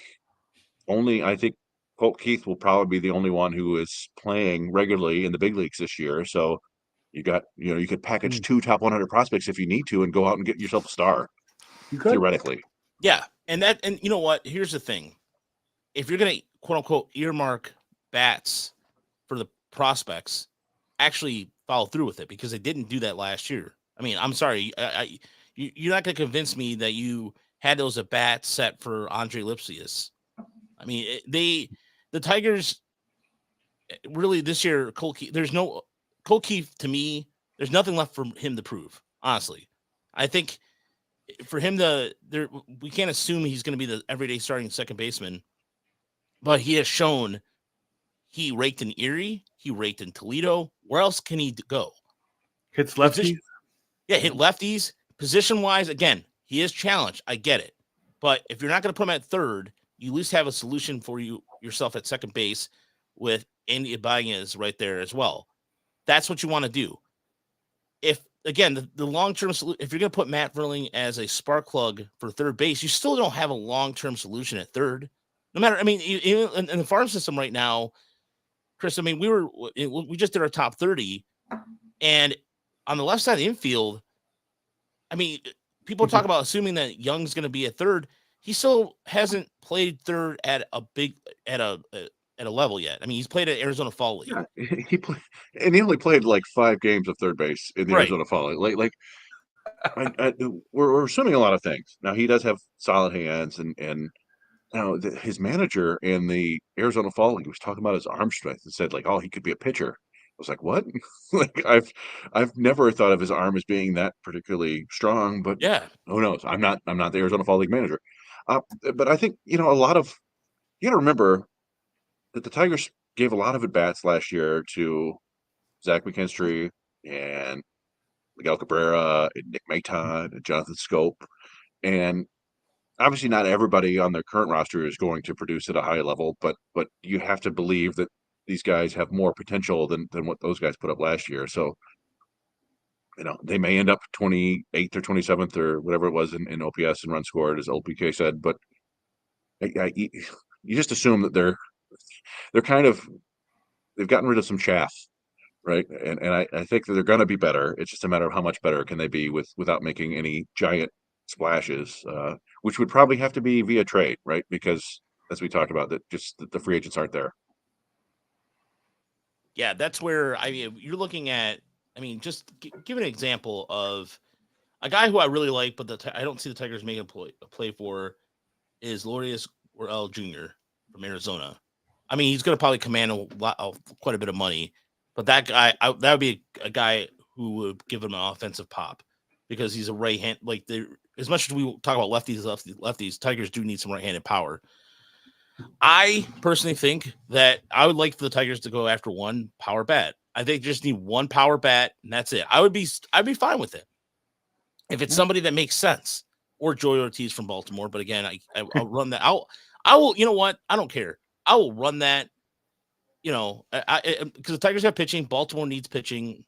Colt Keith will probably be the only one who is playing regularly in the big leagues this year. So you could package 2 top 100 prospects if you need to, and go out and get yourself a star. You could. Theoretically. Yeah. And you know what? Here's the thing. If you're going to, quote unquote, earmark bats for the prospects, actually follow through with it, because they didn't do that last year. I mean, I'm sorry. You're not going to convince me that you had those at bats set for Andre Lipsius. I mean, the Tigers really this year, Colt Keith, to me, there's nothing left for him to prove. Honestly, I think for him we can't assume he's going to be the everyday starting second baseman, but he has shown he raked in Erie, he raked in Toledo. Where else can he go? Hits lefties. Hit lefties. Position wise, again, he is challenged. I get it, but if you're not going to put him at third, you at least have a solution for yourself at second base with Andy Ibanez right there as well. That's what you want to do. If, again, the long-term solution, if you're going to put Matt Verling as a spark plug for third base, you still don't have a long-term solution at third. No matter, I mean, in the farm system right now, Chris, I mean, we just did our top 30, and on the left side of the infield, I mean, people talk about assuming that Young's going to be at third. He still hasn't played third at a level yet. I mean, he's played at Arizona Fall League. Yeah, he only played like 5 games of third base in the Arizona Fall League. Like we're assuming a lot of things. Now, he does have solid hands, and his manager in the Arizona Fall League was talking about his arm strength and said, like, oh, he could be a pitcher. I was like, what? Like, I've never thought of his arm as being that particularly strong, but yeah, who knows? I'm not the Arizona Fall League manager. But I think, you got to remember that the Tigers gave a lot of at-bats last year to Zach McKinstry and Miguel Cabrera and Nick Maton and Jonathan Scope. And obviously not everybody on their current roster is going to produce at a high level, but you have to believe that these guys have more potential than what those guys put up last year. So, they may end up 28th or 27th or whatever it was in OPS and runs scored, as LPK said, but you just assume that they're kind of, they've gotten rid of some chaff, right? And I think that they're going to be better. It's just a matter of how much better can they be without making any giant splashes, which would probably have to be via trade, right? Because as we talked about, that the free agents aren't there. Yeah, that's where you're looking at. I mean, just give an example of a guy who I really like, but I don't see the Tigers making a play for is Lourdes Gurriel Jr. from Arizona. I mean, he's going to probably command quite a bit of money, but that guy, that would be a guy who would give him an offensive pop, because he's a right hand. Like, as much as we talk about lefties, Tigers do need some right-handed power. I personally think that I would like for the Tigers to go after one power bat. I think they just need one power bat, and that's it. I'd be fine with it if it's somebody that makes sense, or Joey Ortiz from Baltimore. But again, I'll run that out. I will. You know what? I don't care. I will run that. Because the Tigers have pitching, Baltimore needs pitching.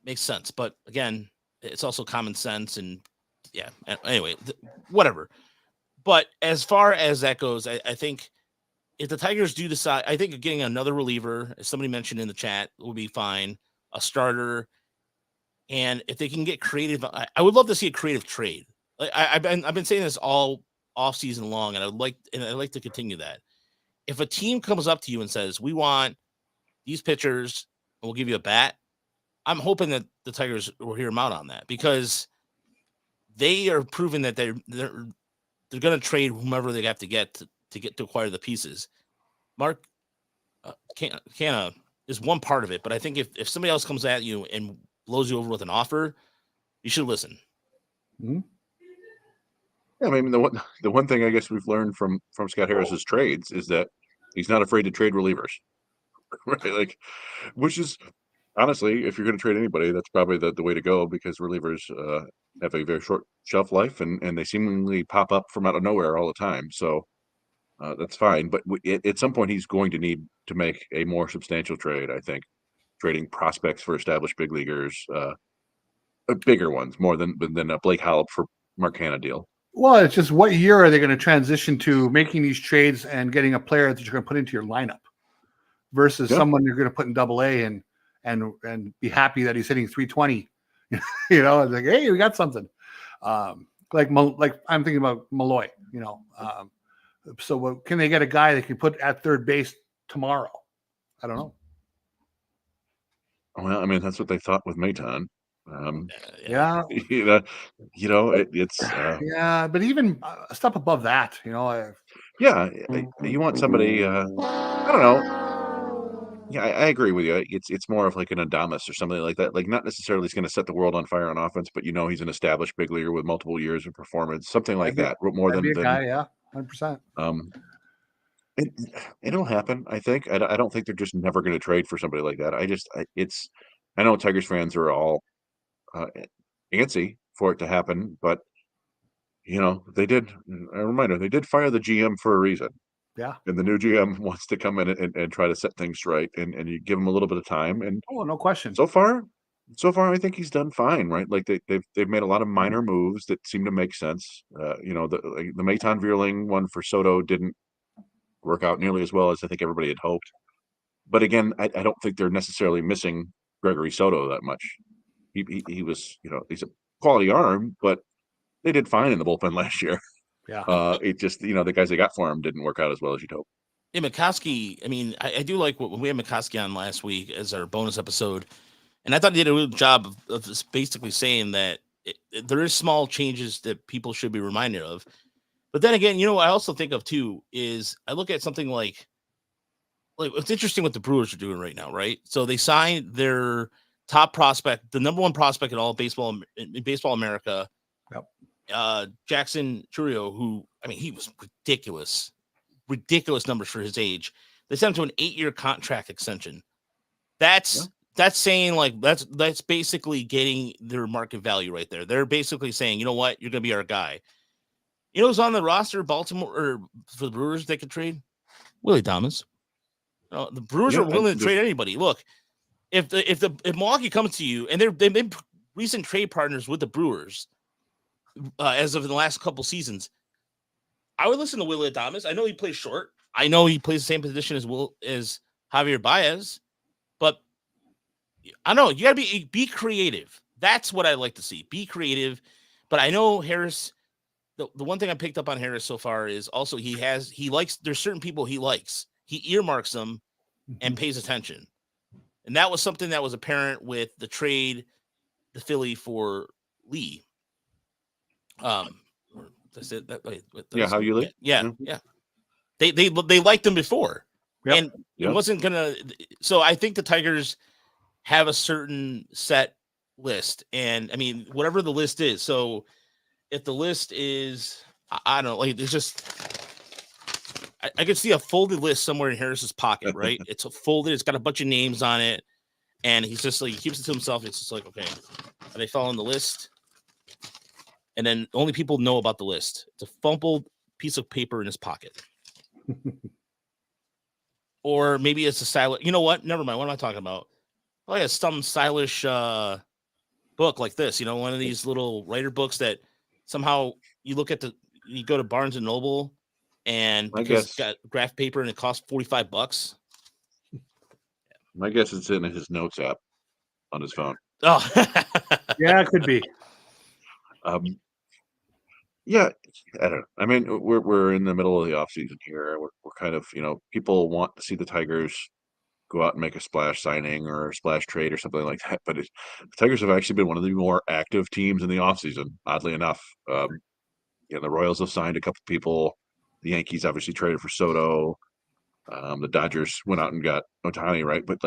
Makes sense, but again, it's also common sense, and yeah. Anyway, whatever. But as far as that goes, I think if the Tigers do decide, I think getting another reliever, as somebody mentioned in the chat, will be fine. A starter, and if they can get creative, I would love to see a creative trade. Like I've been saying this all off season long, and I'd like to continue that. If a team comes up to you and says, "We want these pitchers, and we'll give you a bat," I'm hoping that the Tigers will hear them out on that, because they are proving that they're going to trade whomever they have to get to acquire the pieces. Mark Canna is one part of it, but I think if somebody else comes at you and blows you over with an offer, you should listen. Mm-hmm. Yeah, I mean, the one thing I guess we've learned from Scott Harris's trades is that he's not afraid to trade relievers, right? Like, which is honestly, if you're going to trade anybody, that's probably the way to go, because relievers have a very short shelf life, and they seemingly pop up from out of nowhere all the time. So that's fine. But at some point, he's going to need to make a more substantial trade, I think, trading prospects for established big leaguers, bigger ones, more than a Blake Hollop for Mark Hanna deal. Well, it's just, what year are they going to transition to making these trades and getting a player that you're going to put into your lineup versus someone you're going to put in Double-A and be happy that he's hitting 320. It's like, hey, we got something. Like I'm thinking about Malloy. So can they get a guy they can put at third base tomorrow? I don't know. Well, I mean, that's what they thought with Maton. Yeah. It's yeah, but even a step above that, yeah, you want somebody. I don't know. Yeah, I agree with you. It's more of like an Adames or something like that. Like, not necessarily he's going to set the world on fire on offense, but he's an established big leaguer with multiple years of performance, something like that. More than guy, yeah, 100%. It'll happen. I think. I don't think they're just never going to trade for somebody like that. I know Tigers fans are all antsy for it to happen, but they did. A reminder: they did fire the GM for a reason. Yeah, and the new GM wants to come in and try to set things right, and you give him a little bit of time. And no question. So far, I think he's done fine. Right, like they've made a lot of minor moves that seem to make sense. The Maton Vierling one for Soto didn't work out nearly as well as I think everybody had hoped. But again, I don't think they're necessarily missing Gregory Soto that much. He was, he's a quality arm, but they did fine in the bullpen last year. Yeah. It just, the guys they got for him didn't work out as well as you'd hope. Yeah, McCoskey, I mean, I do like when we had McCoskey on last week as our bonus episode, and I thought he did a good job of just basically saying that there is small changes that people should be reminded of. But then again, I also think of too is I look at something like it's interesting what the Brewers are doing right now, right? So they signed their top prospect, the number one prospect in all of baseball in Baseball America. Yep. Jackson Chourio, who, I mean, he was ridiculous numbers for his age. They sent him to an 8-year contract extension. That's saying that's basically getting their market value right there. They're basically saying, you know what, you're going to be our guy. Who's on the roster, Baltimore, or for the Brewers they could trade? Willie Adames. The Brewers are willing to trade anybody. Look, if Milwaukee comes to you, and they've been recent trade partners with the Brewers as of the last couple seasons, I would listen to Willie Adames. I know he plays short. I know he plays the same position as Javier Baez, but I know you got to be creative. That's what I like to see. Be creative. But I know Harris. The one thing I picked up on Harris so far is also there's certain people he likes. He earmarks them and pays attention. And that was something that was apparent with the trade, the Philly for Lee. That's it. How you Lee? Yeah. They liked him before. Yep. And it wasn't gonna. So I think the Tigers have a certain set list, and I mean whatever the list is. So if the list is, I don't know, like there's just, I could see a folded list somewhere in Harris's pocket, right? It's folded, it's got a bunch of names on it, and he's just like, he keeps it to himself. It's just like, okay, are they following the list? And then only people know about the list. It's a fumbled piece of paper in his pocket. Or maybe it's a stylish. You know what? Never mind. What am I talking about? Oh yeah, some stylish book like this. One of these little writer books that somehow you go to Barnes and Noble, and because it's got graph paper and it costs $45. My guess it's in his notes app on his phone. Oh, yeah, it could be. Yeah, I don't know. I mean, we're in the middle of the off season here. We're kind of, people want to see the Tigers go out and make a splash signing or a splash trade or something like that. But the Tigers have actually been one of the more active teams in the off season, oddly enough. The Royals have signed a couple people. The Yankees obviously traded for Soto. The Dodgers went out and got Ohtani, right? But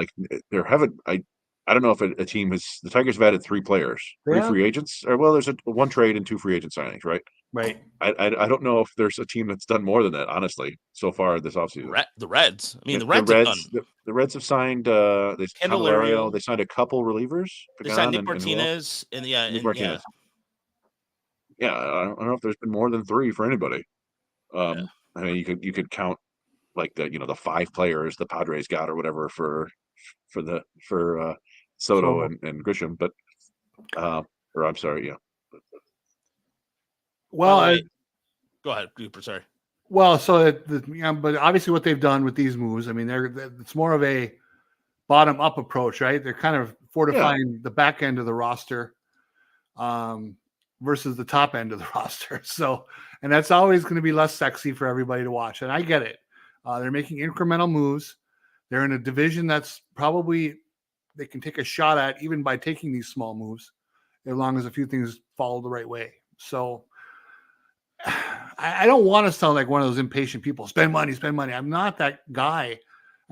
there haven't. I don't know if a team the Tigers have added 3 players, 3 free agents, or there's one trade and 2 free agent signings, right? Right. I don't know if there's a team that's done more than that, honestly, so far this offseason. The Reds. I mean, the Reds have signed. They Candelario. They signed a couple relievers. They signed Nick Martinez and Nick Martinez. Yeah, I don't know if there's been more than 3 for anybody. I mean, you could count the 5 players the Padres got or whatever for Soto and Grisham, but or I'm sorry, yeah. Well, go ahead, Yooper, sorry. Well, but obviously what they've done with these moves, I mean, it's more of a bottom-up approach, right? They're kind of fortifying the back end of the roster versus the top end of the roster. So, and that's always going to be less sexy for everybody to watch, and I get it. They're making incremental moves. They're in a division that's probably they can take a shot at even by taking these small moves, as long as a few things follow the right way. So I don't want to sound like one of those impatient people. Spend money. I'm not that guy.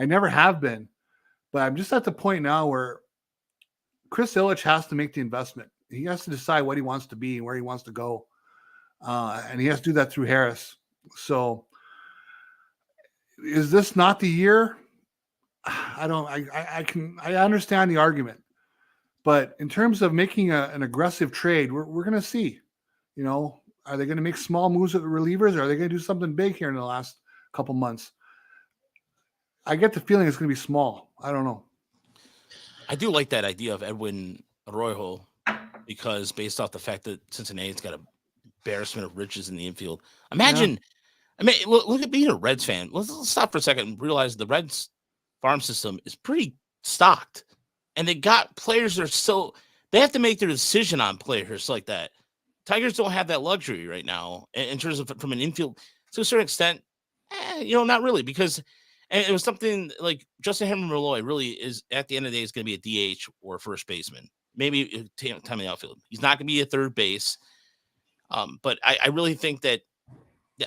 I never have been. But I'm just at the point now where Chris Ilitch has to make the investment. He has to decide what he wants to be and where he wants to go. And he has to do that through Harris. So is this not the year? I understand the argument. But in terms of making an aggressive trade, we're going to see, are they going to make small moves with the relievers? Or are they going to do something big here in the last couple months? I get the feeling it's going to be small. I don't know. I do like that idea of Edwin Arroyo because based off the fact that Cincinnati's got an embarrassment of riches in the infield. Imagine, I mean, look at being a Reds fan. Let's stop for a second and realize the Reds farm system is pretty stocked. And they got players that are they have to make their decision on players like that. Tigers don't have that luxury right now in terms of from an infield to a certain extent. Not really, because it was something like Justin Henry Malloy really is at the end of the day is going to be a DH or a first baseman, maybe time in the outfield. He's not going to be a third base. But I really think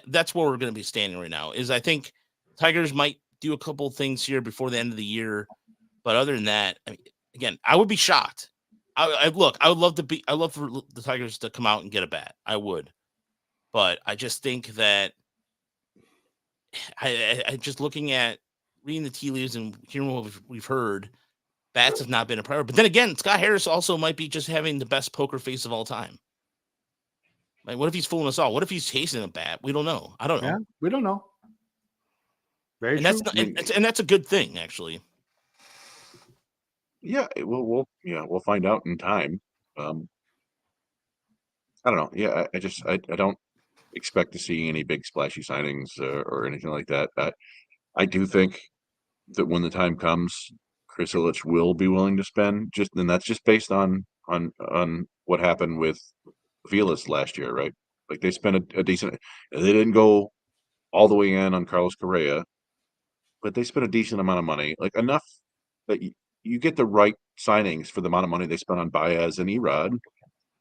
that's where we're going to be standing right now. Is I think Tigers might do a couple of things here before the end of the year, but other than that, I mean, again, I would be shocked. I would love for the Tigers to come out and get a bat. I would, but I just think that I just looking at reading the tea leaves and hearing what we've heard, bats have not been a priority. But then again, Scott Harris also might be just having the best poker face of all time. Like, what if he's fooling us all? What if he's chasing a bat? We don't know. I don't know. Yeah, we don't know. Very true. And that's a good thing, actually. Yeah, we'll find out in time. I don't know. Yeah, I don't expect to see any big splashy signings or anything like that. I do think that when the time comes, Chris Ilitch will be willing to spend. And that's just based on what happened with Vilas last year, right? Like they spent a decent. They didn't go all the way in on Carlos Correa, but they spent a decent amount of money, like enough that you get the right signings for the amount of money they spent on Baez and Erod,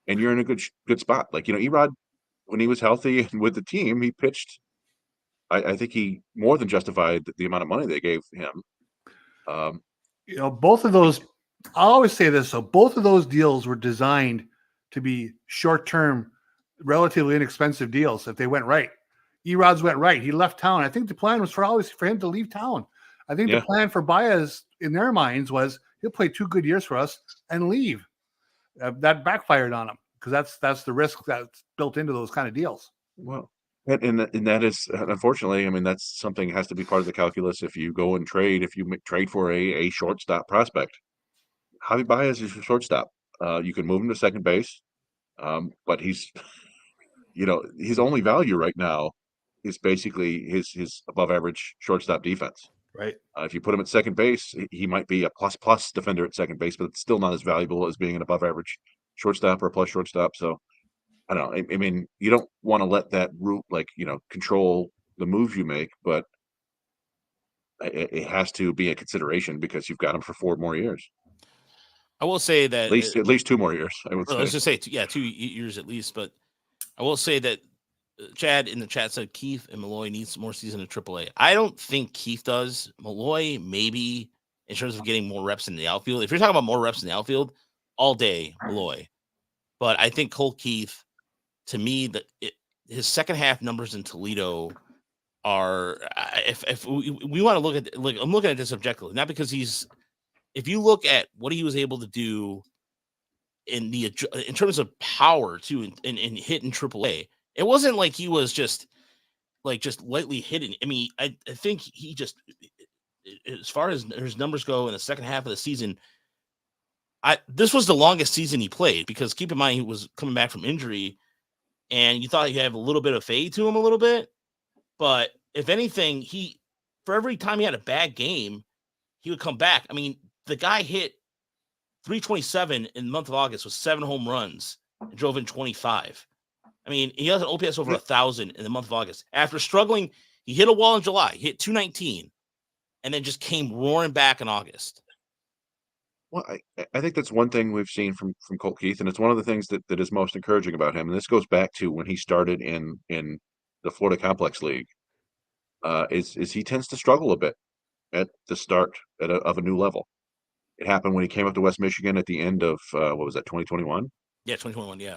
and you're in a good spot. Like, Erod, when he was healthy and with the team, he pitched. I think he more than justified the amount of money they gave him. Both of those, I'll always say this. So both of those deals were designed to be short-term, relatively inexpensive deals if they went right. Erod's went right. He left town. I think the plan was for him to leave town. I think the plan for Baez in their minds was he'll play 2 good years for us and leave. That backfired on him because that's the risk that's built into those kind of deals. Well, And that is, unfortunately, I mean, that's something has to be part of the calculus. If you go and trade, if you trade for a shortstop prospect, Javi Baez is your shortstop. You can move him to second base, but he's, his only value right now is basically his above average shortstop defense. Right. If you put him at second base, he might be a plus defender at second base, but it's still not as valuable as being an above average shortstop or a plus shortstop. So I don't know. I mean, you don't want to let that root control the moves you make, but it has to be a consideration because you've got him for 4 more years. I will say that At least 2 more years, I would say. Let's just say 2 years at least. But I will say that Chad in the chat said Keith and Malloy needs more season in AAA. I don't think Keith does. Malloy maybe in terms of getting more reps in the outfield. If you're talking about more reps in the outfield, all day Malloy. But I think Cole Keith, to me, his second half numbers in Toledo are, if we want to look at, like, I'm looking at this objectively, not because if you look at what he was able to do in terms of power too, and hit in AAA, it wasn't like he was just lightly hitting. I mean, I think he just, as far as his numbers go in the second half of the season, this was the longest season he played, because keep in mind he was coming back from injury, and you thought he'd have a little bit of fade to him a little bit, but if anything, for every time he had a bad game, he would come back. I mean, the guy hit 327 in the month of August with 7 home runs and drove in 25. I mean, he has an OPS over 1,000 in the month of August. After struggling, he hit a wall in July, he hit 219, and then just came roaring back in August. Well, I think that's one thing we've seen from Colt Keith, and it's one of the things that is most encouraging about him. And this goes back to when he started in the Florida Complex League. Is he tends to struggle a bit at the start of a new level. It happened when he came up to West Michigan at the end of what was that, 2021? Yeah, 2021. Yeah,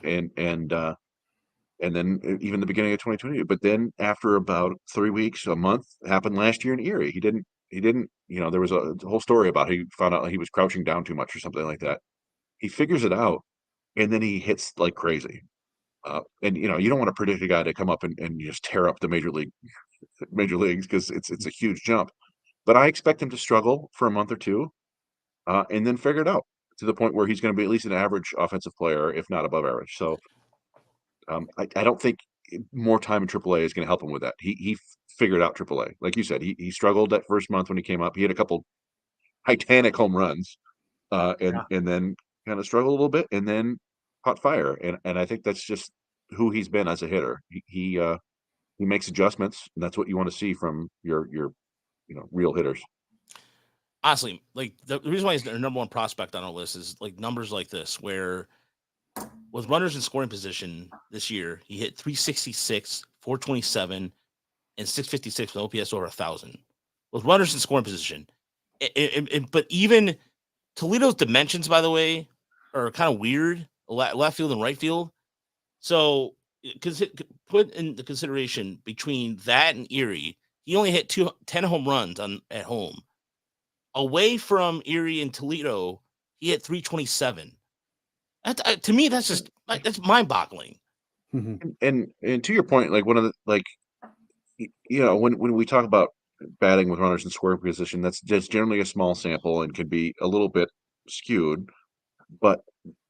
and then even the beginning of 2022. But then after about 3 weeks, a month, happened last year in Erie. He didn't. There was a whole story about he found out he was crouching down too much or something like that. He figures it out, and then he hits like crazy. And you don't want to predict a guy to come up and just tear up the major leagues, because it's a huge jump. But I expect him to struggle for a month or two, and then figure it out to the point where he's going to be at least an average offensive player, if not above average. So I don't think more time in AAA is going to help him with that. He figured out AAA. Like you said, he struggled that first month when he came up. He had a couple Titanic home runs, and then kind of struggled a little bit, and then caught fire. And I think that's just who he's been as a hitter. He makes adjustments, and that's what you want to see from your real hitters. Honestly, like the reason why he's their number one prospect on our list is like numbers like this, where with runners in scoring position this year, he hit 366, 427, and 656 with OPS over 1,000. With runners in scoring position, but even Toledo's dimensions, by the way, are kind of weird, left field and right field. So, put in the consideration between that and Erie, he only hit 10 home runs at home. Away from Erie and Toledo, he hit 327. To me, that's mind-boggling. Mm-hmm. And to your point, like one of the when we talk about batting with runners in scoring position, that's just generally a small sample and can be a little bit skewed. But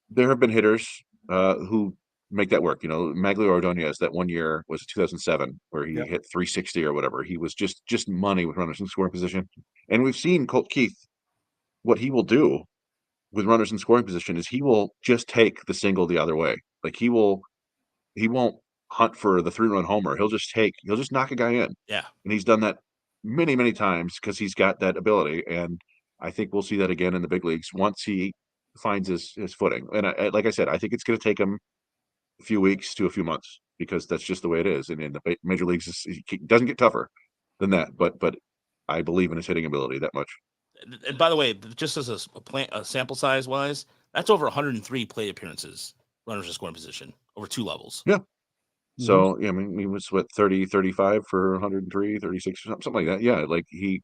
there have been hitters who make that work. Maglio Ordonez, that one year was 2007, where he hit 360 or whatever. He was just money with runners in scoring position. And we've seen Colt Keith, what he will do with runners in scoring position is he will just take the single the other way. Like he won't hunt for the 3-run homer. He'll just knock a guy in. Yeah. And he's done that many, many times because he's got that ability. And I think we'll see that again in the big leagues once he finds his footing. And like I said, I think it's going to take him a few weeks to a few months, because that's just the way it is. And in the major leagues, it doesn't get tougher than that. But I believe in his hitting ability that much. And by the way, just as a sample size wise, that's over 103 plate appearances, runners in scoring position, over 2 levels. Yeah. So, I mean, he was 30, 35 for 103, 36, something like that. Yeah, like he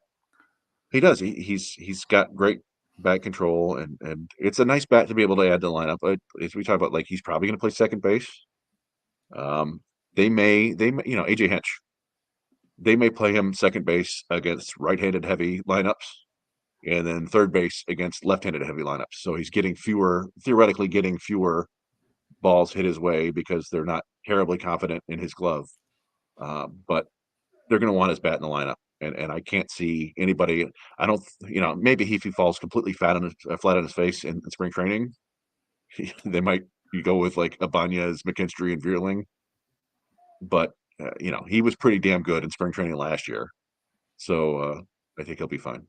does. He's got great bat control, and it's a nice bat to be able to add to the lineup. As we talk about, like, he's probably going to play second base. they may, AJ Hinch, they may play him second base against right-handed heavy lineups and then third base against left-handed heavy lineups. So he's theoretically getting fewer balls hit his way because they're not terribly confident in his glove. But they're going to want his bat in the lineup. And I can't see anybody. I don't, maybe if he falls completely flat on his face in spring training, they might go with like Ibanez, McKinstry, and Vierling. But he was pretty damn good in spring training last year, so I think he'll be fine.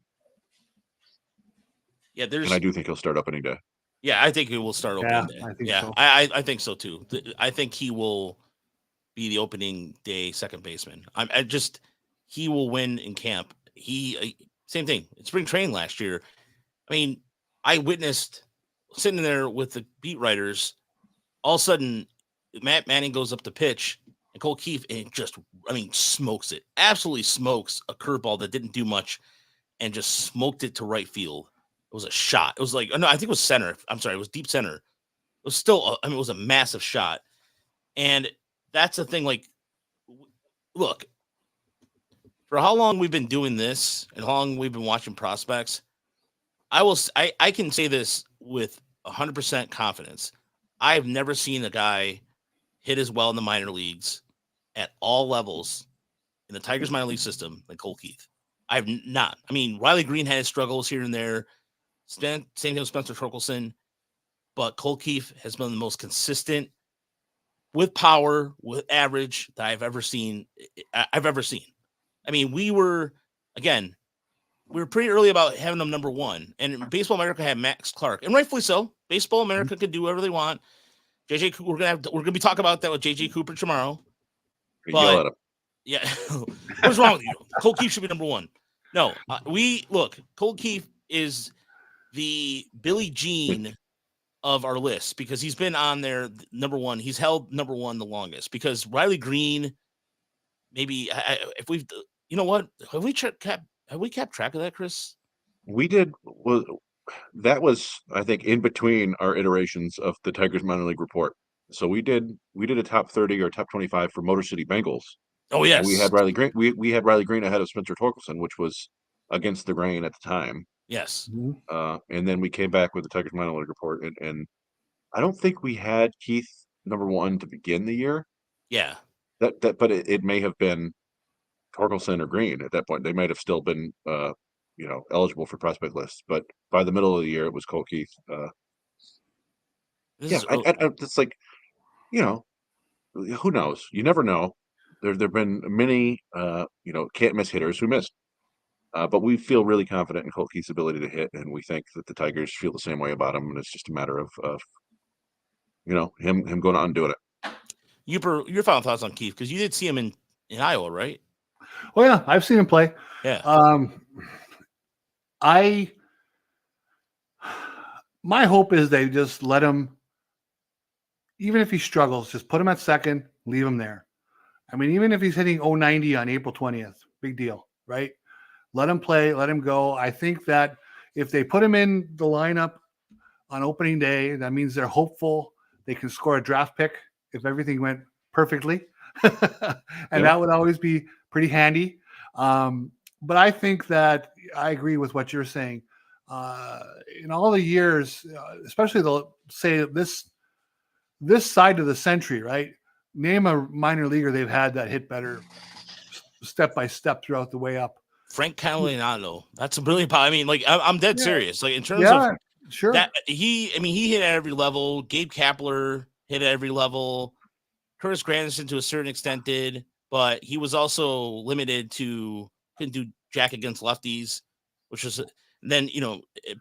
Yeah, and I do think he'll start opening day. Yeah, I think he will start opening day. I think so. I think so too. I think he will be the opening day second baseman. He will win in camp. Same thing. In spring training last year. I mean, I witnessed sitting there with the beat writers. All of a sudden, Matt Manning goes up to pitch, and Cole Keith smokes it. Absolutely smokes a curveball that didn't do much, and just smoked it to right field. It was a shot. It was like, no, I think it was center. I'm sorry, it was deep center. It was still, it was a massive shot. And that's the thing. Like, look, for how long we've been doing this and how long we've been watching prospects, I can say this with 100% confidence. I've never seen a guy hit as well in the minor leagues at all levels in the Tigers minor league system than Cole Keith. I've not. I mean, Riley Green had his struggles here and there. Same thing with Spencer Torkelson. But Cole Keith has been the most consistent with power, with average that I've ever seen. I mean, we were pretty early about having them number one. And Baseball America had Max Clark, and rightfully so. Baseball America could do whatever they want. JJ, we're gonna be talking about that with JJ Cooper tomorrow. Yell at him. Yeah, what's wrong with you? Cole Keith should be number one. No, Cole Keith is the Billie Jean of our list because he's been on there number one. He's held number one the longest because Riley Green. Maybe if we've, have we kept track of that, Chris? We did. Well, that was, I think, in between our iterations of the Tigers minor league report. So we did a top 30 or top 25 for Motor City Bengals. Oh yes, and we had Riley Green. We had Riley Green ahead of Spencer Torkelson, which was against the grain at the time. Yes. And then we came back with the Tigers minor league report, and I don't think we had Keith number one to begin the year. Yeah. But it may have been Torkelson or Green at that point. They might have still been, eligible for prospect lists. But by the middle of the year, it was Cole Keith. It's like, who knows? You never know. There've been many, can't miss hitters who missed. But we feel really confident in Cole Keith's ability to hit, and we think that the Tigers feel the same way about him. And it's just a matter of him going out and doing it. Yooper, your final thoughts on Keith, because you did see him in Iowa, right? Oh yeah, I've seen him play. Yeah. My hope is they just let him, even if he struggles, just put him at second, leave him there. I mean, even if he's hitting 090 on April 20th, big deal, right? Let him play, let him go. I think that if they put him in the lineup on opening day, that means they're hopeful they can score a draft pick if everything went perfectly. And that would always be pretty handy. But I think that I agree with what you're saying. In all the years, especially this side of the century, right? Name a minor leaguer they've had that hit better step by step throughout the way up. Frank Catalinato. That's a brilliant. I mean, like I'm dead serious. Like in terms of sure that, he hit at every level. Gabe Kapler hit at every level. Curtis Granderson to a certain extent did, but he was also limited to couldn't do jack against lefties, which was then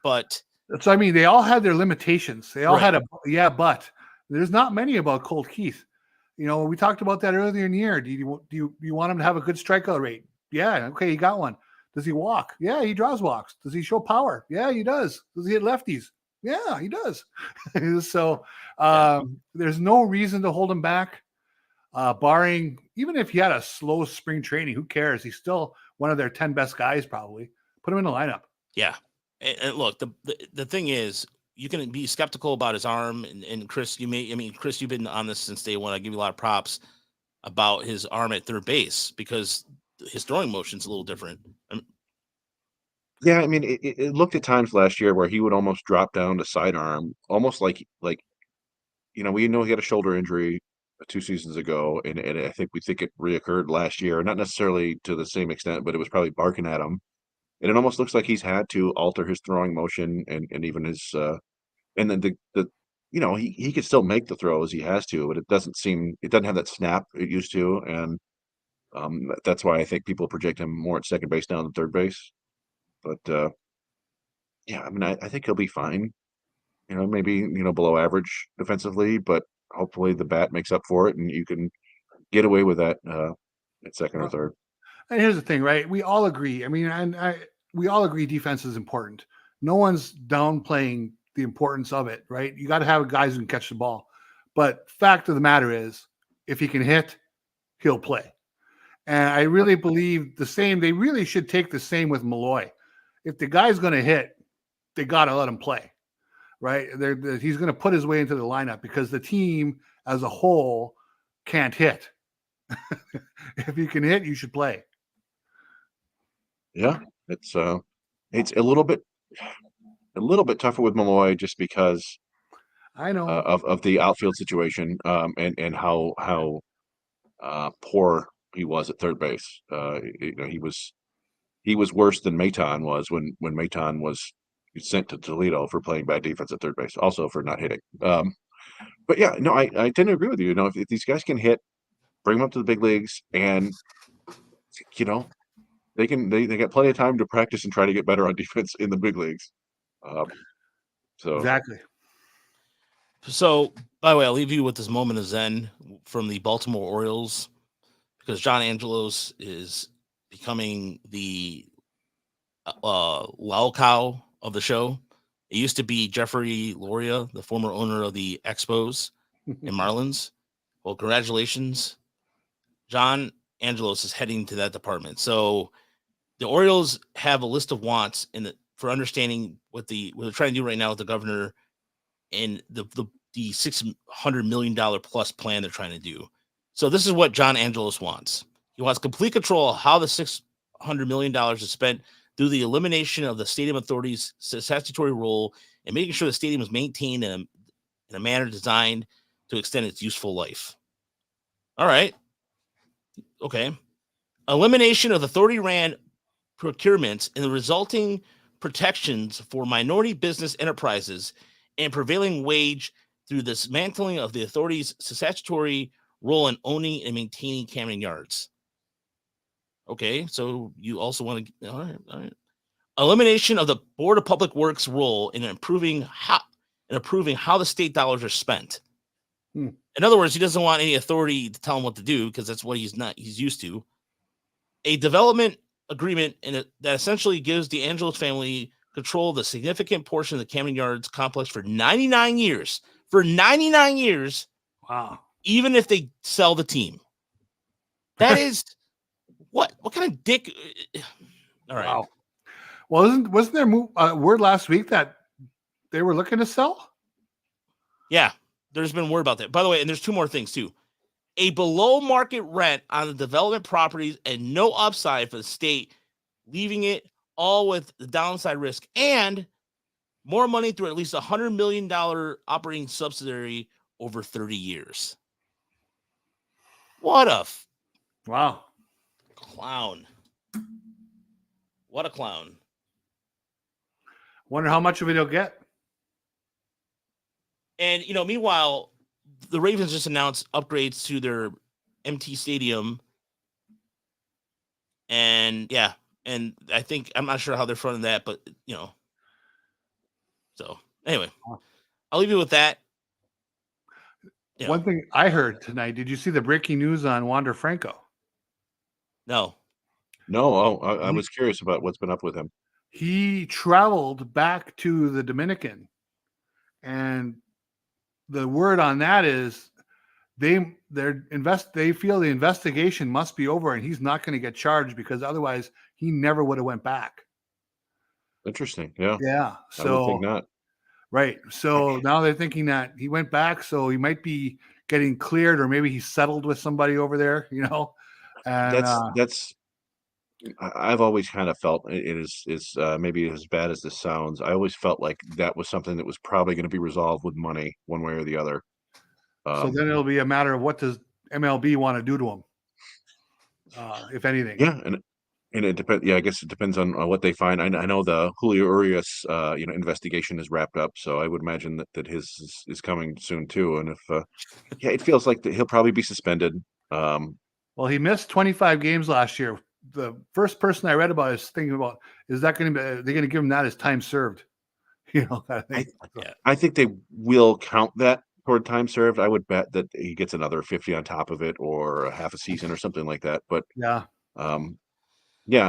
but so I mean they all had their limitations. They all had but there's not many about Cole Keith. We talked about that earlier in the year. Do you want him to have a good strikeout rate? Yeah, okay, he got one. Does he walk? Yeah, he draws walks. Does he show power? Yeah, he does. Does he hit lefties? Yeah, he does. So there's no reason to hold him back, barring even if he had a slow spring training. Who cares? He's still one of their 10 best guys. Probably put him in the lineup. Yeah, and look, the thing is, you can be skeptical about his arm, and Chris, Chris, you've been on this since day one. I give you a lot of props. about his arm at third base because his throwing motion's a little different. Yeah, I mean, it looked at times last year where he would almost drop down to sidearm, almost like we know he had a shoulder injury 2 seasons ago, and I think we think it reoccurred last year, not necessarily to the same extent, but it was probably barking at him. And it almost looks like he's had to alter his throwing motion and even his and then he can still make the throws he has to, but it doesn't have that snap it used to, and that's why I think people project him more at second base now than third base. But yeah, I mean, I think he'll be fine. Maybe below average defensively, but hopefully the bat makes up for it, and you can get away with that at second or third. And here's the thing, right? We all agree. I mean, we all agree defense is important. No one's downplaying the importance of it, right? You got to have guys who can catch the ball. But fact of the matter is, if he can hit, he'll play. And I really believe the same. They really should take the same with Malloy. If the guy's going to hit, they got to let him play, right? He's going to put his way into the lineup because the team as a whole can't hit. If you can hit, you should play. Yeah, it's a little bit tougher with Malloy just because I know of the outfield situation and how poor he was at third base. He was worse than Maton was when Maton was sent to Toledo for playing bad defense at third base, also for not hitting. But yeah, no, I tend to agree with you. If these guys can hit, bring them up to the big leagues, and they got plenty of time to practice and try to get better on defense in the big leagues. exactly. So, by the way, I'll leave you with this moment of zen from the Baltimore Orioles because John Angelos is becoming the Lalcow of the show. It used to be Jeffrey Loria, the former owner of the Expos and Marlins. Well, congratulations. John Angelos is heading to that department. So the Orioles have a list of wants for understanding what they're trying to do right now with the governor and the $600 million plus plan they're trying to do. So this is what John Angelos wants. He wants complete control of how the $600 million is spent through the elimination of the stadium authority's statutory role and making sure the stadium is maintained in a manner designed to extend its useful life. All right. Okay. Elimination of authority-ran procurements and the resulting protections for minority business enterprises and prevailing wage through the dismantling of the authority's statutory role in owning and maintaining Camden Yards. Okay, so you also want to all right. Elimination of the Board of Public Works role in approving how the state dollars are spent. In other words, he doesn't want any authority to tell him what to do because that's what he's used to. A development agreement that essentially gives the Angelos family control of the significant portion of the Camden Yards complex for 99 years. For 99 years. Wow. Even if they sell the team. That is what kind of dick? All right. Wow. Well, wasn't there word last week that they were looking to sell? Yeah, there's been word about that. By the way, and there's two more things too. A below market rent on the development properties and no upside for the state, leaving it all with the downside risk and more money through at least $100 million operating subsidiary over 30 years. What a wow clown. What a clown. Wonder how much of it he'll get. And, meanwhile, the Ravens just announced upgrades to their MT Stadium. And, yeah, and I think, I'm not sure how they're funding that, but, So, anyway, I'll leave you with that. One thing I heard tonight, did you see the breaking news on Wander Franco? No. I was curious about what's been up with him. He traveled back to the Dominican, and the word on that is they feel the investigation must be over, and he's not going to get charged because otherwise he never would have went back. Interesting. Yeah. Yeah. So I would think not. Right. So now they're thinking that he went back, so he might be getting cleared, or maybe he settled with somebody over there, And I've always kind of felt it is maybe as bad as this sounds. I always felt like that was something that was probably going to be resolved with money, one way or the other. So then it'll be a matter of what does MLB want to do to him, if anything. Yeah, and it depends. Yeah, I guess it depends on what they find. I know the Julio Urias investigation is wrapped up, so I would imagine that his is coming soon too. And if it feels like he'll probably be suspended. Well, he missed 25 games last year. The first person I read about is thinking about, is that going to be, they're going to give him that as time served? I think they will count that toward time served. I would bet that he gets another 50 on top of it, or a half a season or something like that. But yeah. I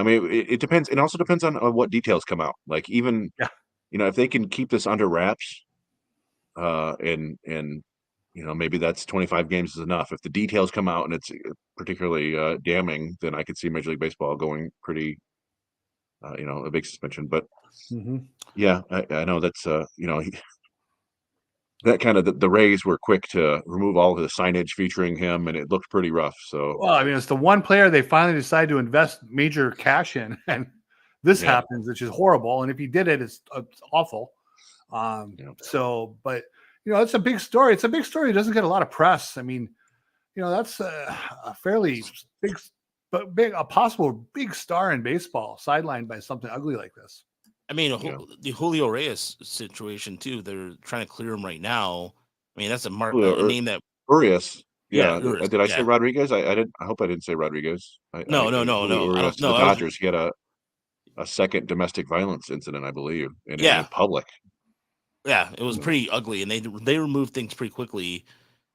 mean, it depends. It also depends on what details come out. Like even, if they can keep this under wraps, and maybe that's 25 games is enough. If the details come out and it's particularly damning, then I could see Major League Baseball going pretty, a big suspension. But yeah, I know that's that kind of the Rays were quick to remove all of the signage featuring him, and it looked pretty rough. So, well, I mean, it's the one player they finally decided to invest major cash in, and this happens, which is horrible. And if he did it, it's awful. So, but it's a big story. It's a big story. It doesn't get a lot of press. I mean, that's a fairly a possible big star in baseball, sidelined by something ugly like this. I mean, the Julio Reyes situation too. They're trying to clear him right now. I mean, that's a name that Urias. Yeah. Urias, did I say Rodriguez? I didn't. I hope I didn't say Rodriguez. No. Urias I don't to the Dodgers. He had a second domestic violence incident, I believe, in public. Yeah, it was pretty ugly, and they removed things pretty quickly.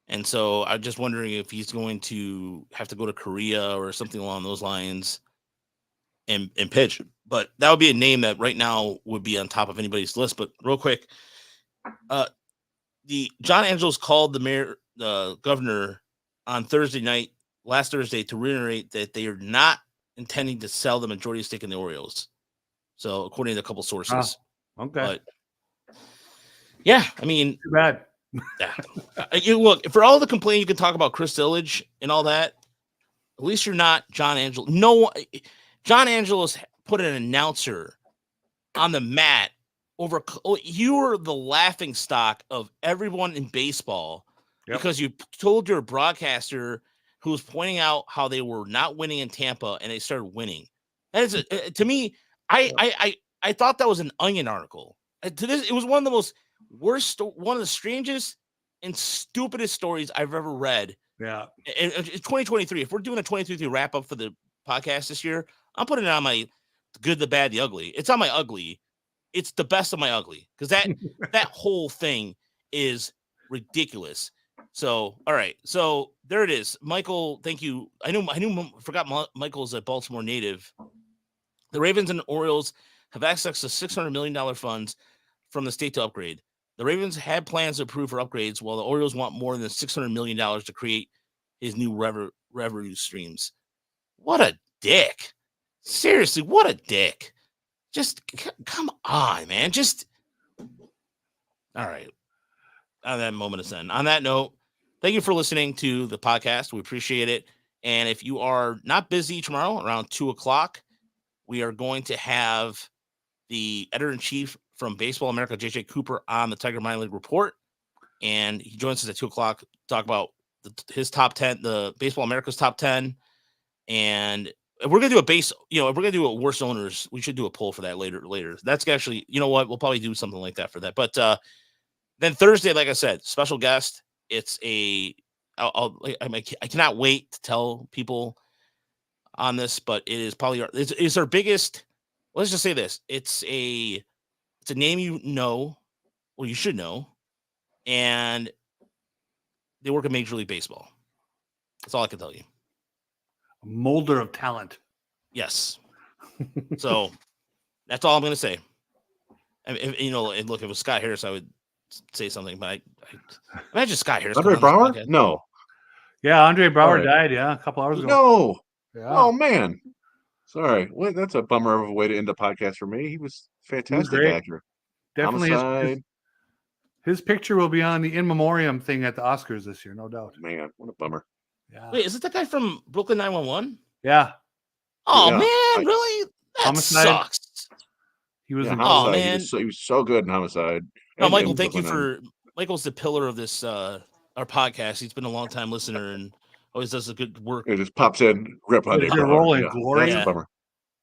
And so I'm just wondering if he's going to have to go to Korea or something along those lines and pitch. But that would be a name that right now would be on top of anybody's list. But real quick, the John Angelos called the governor on last Thursday, to reiterate that they are not intending to sell the majority stake in the Orioles. So according to a couple sources. Okay. But yeah, I mean, too bad. You look, for all the complaint you can talk about Chris Tillage and all that, at least you're not John Angelos. No, John Angelos put an announcer on the mat over. You were the laughing stock of everyone in baseball because you told your broadcaster who was pointing out how they were not winning in Tampa and they started winning. That is to me. I thought that was an Onion article. To this, it was one of the most worst, one of the strangest and stupidest stories I've ever read. Yeah. In 2023, if we're doing a 2023 wrap up for the podcast this year, I'm putting it on my good, the bad, the ugly. It's on my ugly. It's the best of my ugly, because that whole thing is ridiculous. So, all right. So there it is. Michael, thank you. Forgot Michael's a Baltimore native. The Ravens and Orioles have access to $600 million funds from the state to upgrade. The Ravens had plans to approve for upgrades, while the Orioles want more than $600 million to create his new revenue streams. What a dick. Seriously, what a dick. Just come on, man. Just all right. On that moment of sin. On that note, thank you for listening to the podcast. We appreciate it. And if you are not busy tomorrow around 2:00, we are going to have the editor-in-chief from Baseball America, JJ Cooper, on the Tiger Minor League Report. And he joins us at 2:00 to talk about his top 10, the Baseball America's top 10. And we're going to do if we're going to do a worst owners, we should do a poll for that later. That's actually, you know what? We'll probably do something like that for that. But then Thursday, like I said, special guest. It's I cannot wait to tell people on this, but it is probably it's our biggest. Let's just say this: it's a name you should know, and they work in Major League Baseball. That's all I can tell you. A molder of talent. Yes. So that's all I'm going to say. And look, if it was Scott Harris, I would say something, but I imagine Scott Harris. Andre Bauer? No. Yeah, Andre Bauer died. Yeah, a couple hours ago. No. Yeah. Oh man. Sorry. Well, that's a bummer of a way to end the podcast for me. He was a fantastic actor. Definitely His picture will be on the in memoriam thing at the Oscars this year, no doubt. Man, what a bummer. Yeah. Wait, is it that guy from Brooklyn 911? Yeah. Oh Yeah, man, really? That Homicide. sucks. He was Yeah, in Homicide. man. He was so good in Homicide. No, And- Michael, and thank you Brooklyn for Michael's the pillar of this our podcast. He's been a long time listener and always does a good work. It just pops in, rip on Did it. your role in Yeah, Glory? that's Yeah. a bummer.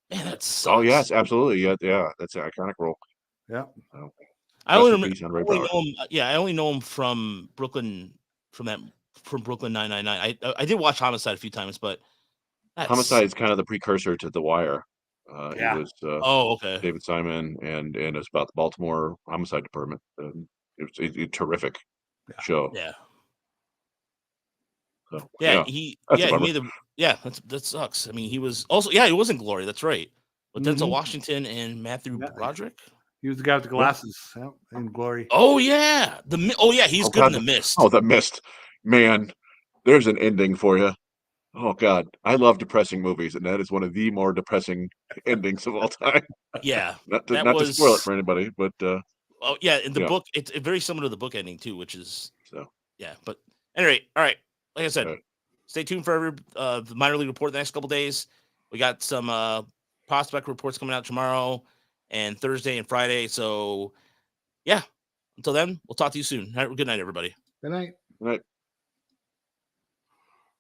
Man, that sucks. Oh yes, absolutely. Yeah, that's an iconic role. Yeah. I only Rest in remember. peace, Andre I only Braugher. know him, yeah, I only know him from Brooklyn, from Brooklyn 999. I did watch Homicide a few times, but Homicide is kind of the precursor to The Wire. Yeah. He was Oh, okay. David Simon, and it's about the Baltimore Homicide Department. It's a terrific show. Yeah. So, Yeah, he he bummer. made that sucks. I mean, he was also he was in Glory. That's right. With Denzel Washington and Matthew Broderick. He was the guy with the glasses in Glory. Oh yeah, he's good in The Mist. Oh, The Mist, man. There's an ending for you. Oh God, I love depressing movies, and that is one of the more depressing endings of all time. Yeah, Not to spoil it for anybody, but oh yeah, in the book, it's very similar to the book ending too, which is yeah. But anyway, all right. Like I said, stay tuned for the minor league report the next couple days. We got some prospect reports coming out tomorrow and Thursday and Friday. So yeah, until then, we'll talk to you soon. Good night, everybody. Good night. Good night.